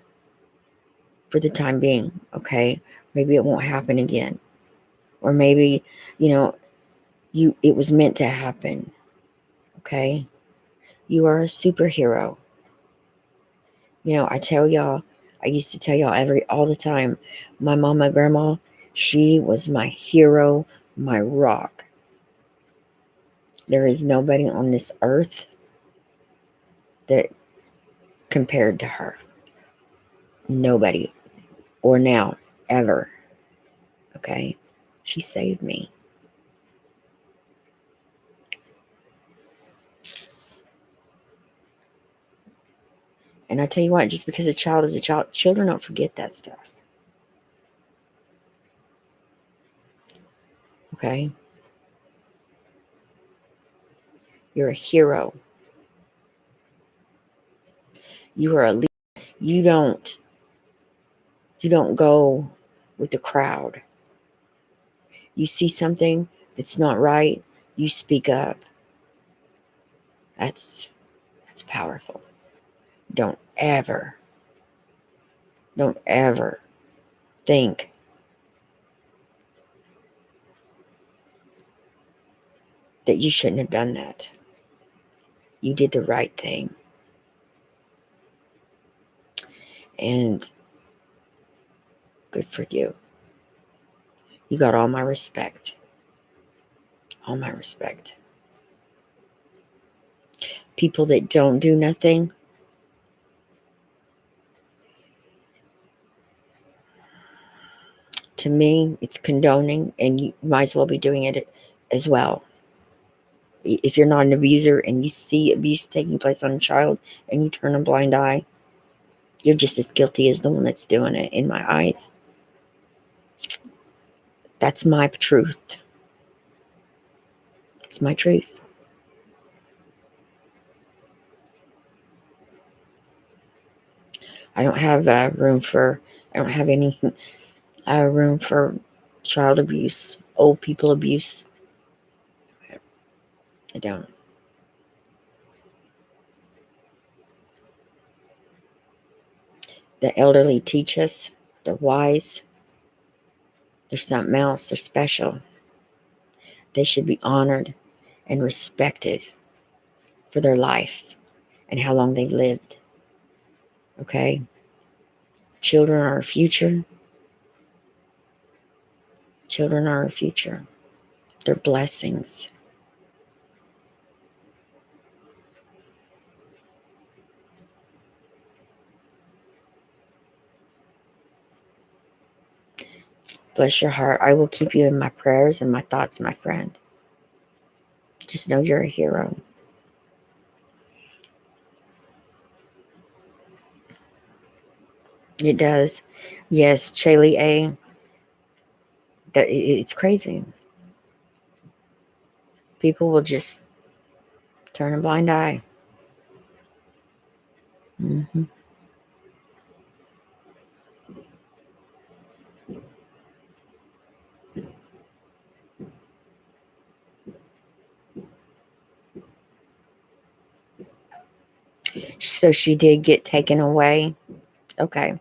for the time being, okay? Maybe it won't happen again. Or maybe, it was meant to happen, okay? You are a superhero. I used to tell y'all all the time, my mama, grandma, she was my hero, my rock. There is nobody on this earth that compared to her. Nobody. Or now, ever. Okay? She saved me. And I tell you what, just because a child is a child, children don't forget that stuff. Okay? You're a hero. You are a leader. You don't go with the crowd. You see something that's not right, you speak up. That's powerful. Don't ever think that you shouldn't have done that. You did the right thing. And good for you. You got all my respect. All my respect. People that don't do nothing, to me, it's condoning, and you might as well be doing it as well. If you're not an abuser and you see abuse taking place on a child and you turn a blind eye, you're just as guilty as the one that's doing it, in my eyes. That's my truth. It's my truth. I don't have room for child abuse, old people abuse. I don't. The elderly teach us. They're wise. They're something else. They're special. They should be honored and respected for their life and how long they've lived. Okay? Children are our future. Children are our future. They're blessings. Bless your heart. I will keep you in my prayers and my thoughts, my friend. Just know you're a hero. It does. Yes, Chaley A. It's crazy. People will just turn a blind eye. Mm-hmm. So she did get taken away. Okay.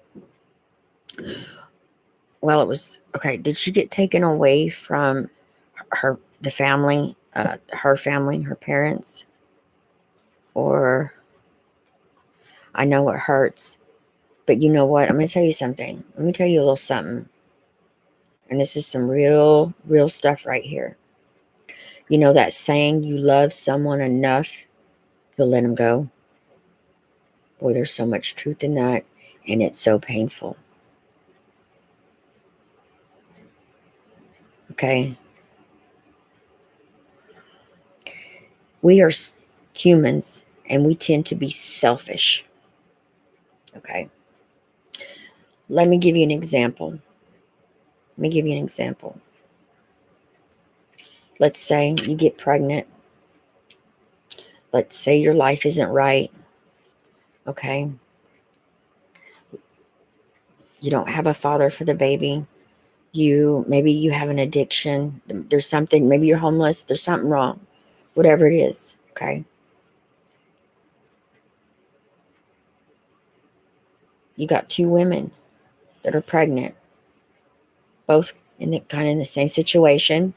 Well, it was okay. Did she get taken away from the family, her family, her parents? Or, I know it hurts, but you know what? I'm going to tell you something. Let me tell you a little something. And this is some real, real stuff right here. You know that saying, you love someone enough, you'll let them go? Boy, there's so much truth in that, and it's so painful. Okay? We are humans, and we tend to be selfish. Okay? Let me give you an example. Let's say you get pregnant. Let's say your life isn't right. Okay? You don't have a father for the baby. Maybe you have an addiction. There's something, maybe you're homeless. There's something wrong. Whatever it is. Okay? You got two women that are pregnant, both in the kind of in the same situation.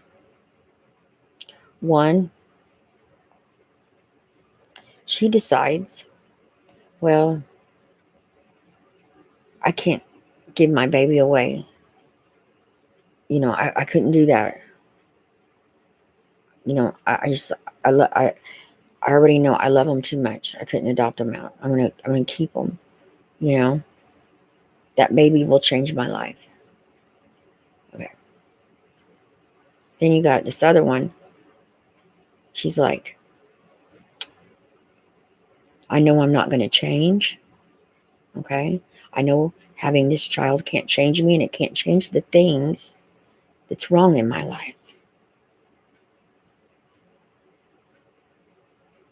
One, she decides, well, I can't give my baby away. I couldn't do that. I just, I already know I love them too much. I couldn't adopt them out. I'm gonna keep them. You know, that baby will change my life. Okay. Then you got this other one. She's like, I know I'm not gonna change. Okay. I know having this child can't change me, and it can't change the things that's wrong in my life.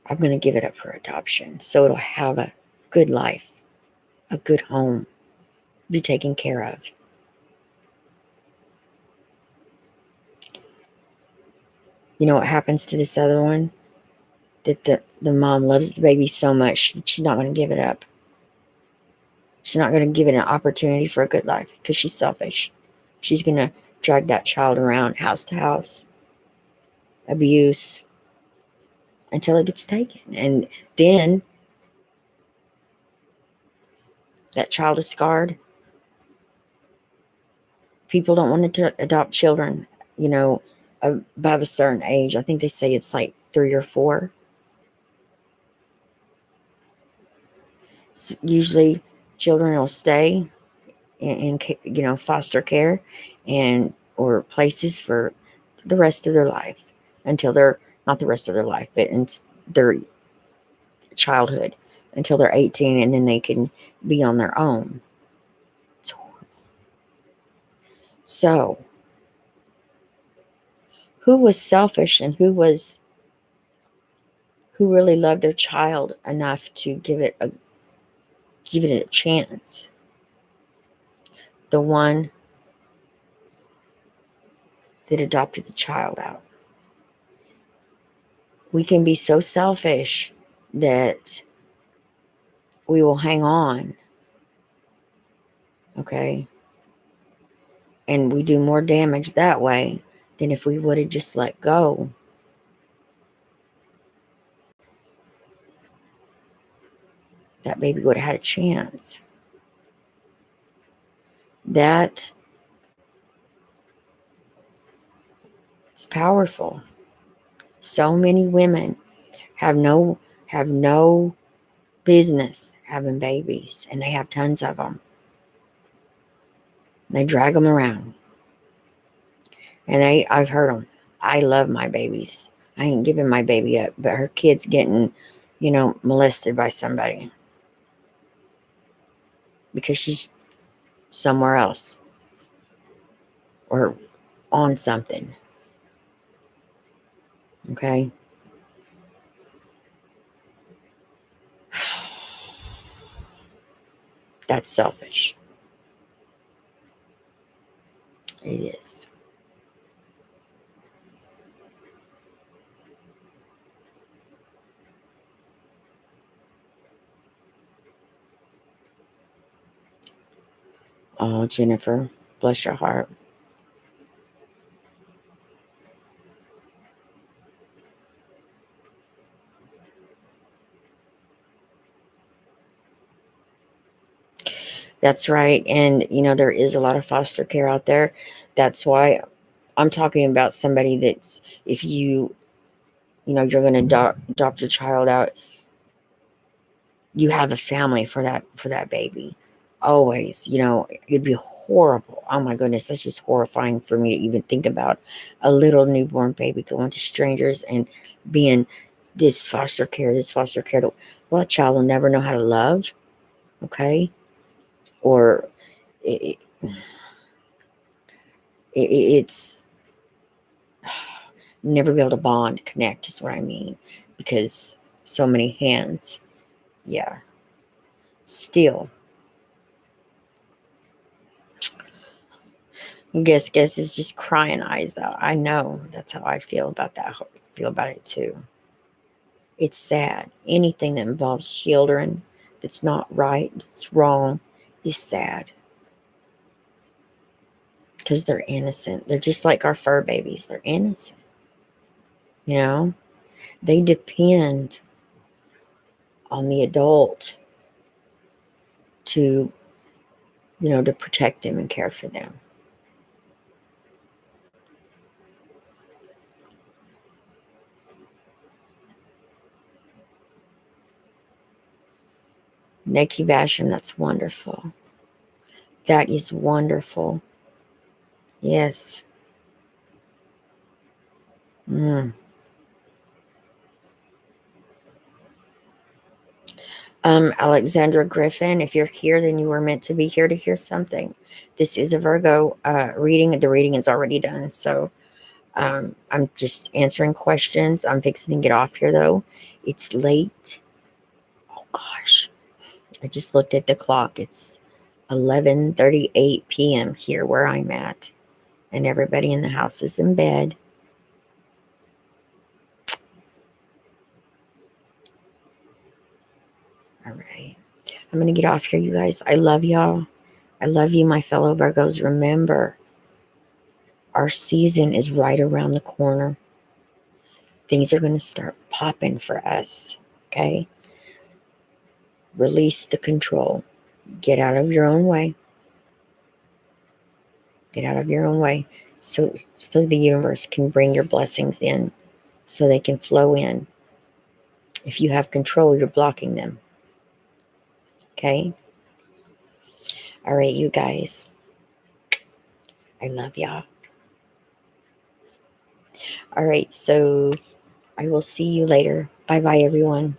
I'm gonna give it up for adoption, so it'll have a good life, a good home, be taken care of. You know what happens to this other one? That the mom loves the baby so much, she's not going to give it up. She's not going to give it an opportunity for a good life because she's selfish. She's going to drag that child around house to house, abuse, until it gets taken. And then that child is scarred. People don't want to adopt children, above a certain age. I think they say it's like 3 or 4. So usually children will stay in foster care and or places for the rest of their life, until they're not the rest of their life, but in their childhood, until they're 18, and then they can be on their own. It's horrible. So who was selfish, and who really loved their child enough to give it a chance? The one that adopted the child out. We can be so selfish that we will hang on, okay? And we do more damage that way than if we would have just let go. That baby would have had a chance. That is powerful. So many women have no business having babies, and they have tons of them. They drag them around, and I've heard them. I love my babies. I ain't giving my baby up, but her kid's getting, molested by somebody because she's somewhere else or on something. Okay. That's selfish. It is. Oh, Jennifer, bless your heart. That's right. And, there is a lot of foster care out there. That's why I'm talking about somebody that's, if you're going to adopt your child out, you have a family for that baby. Always, it'd be horrible. Oh my goodness, that's just horrifying for me to even think about a little newborn baby going to strangers and being this foster care. Well, a child will never know how to love, okay? Or it, it's never be able to bond, connect is what I mean, because so many hands. Yeah. Still, guess is just crying eyes though. I know that's how I feel about that. Feel about it too. It's sad. Anything that involves children that's not right, that's wrong, is sad because they're innocent. They're just like our fur babies. They're innocent. You know, they depend on the adult to, to protect them and care for them. Neki Basham, that's wonderful. That is wonderful. Yes. Mm. Alexandra Griffin, if you're here, then you were meant to be here to hear something. This is a Virgo reading. The reading is already done. So I'm just answering questions. I'm fixing to get off here, though. It's late. Oh, gosh. I just looked at the clock. It's 11:38 p.m. here where I'm at. And everybody in the house is in bed. All right. I'm going to get off here, you guys. I love y'all. I love you, my fellow Virgos. Remember, our season is right around the corner. Things are going to start popping for us. Okay? Release the control. Get out of your own way. Get out of your own way so the universe can bring your blessings in, so they can flow in. If you have control, you're blocking them. Okay? All right, you guys. I love y'all. All right, so I will see you later. Bye-bye, everyone.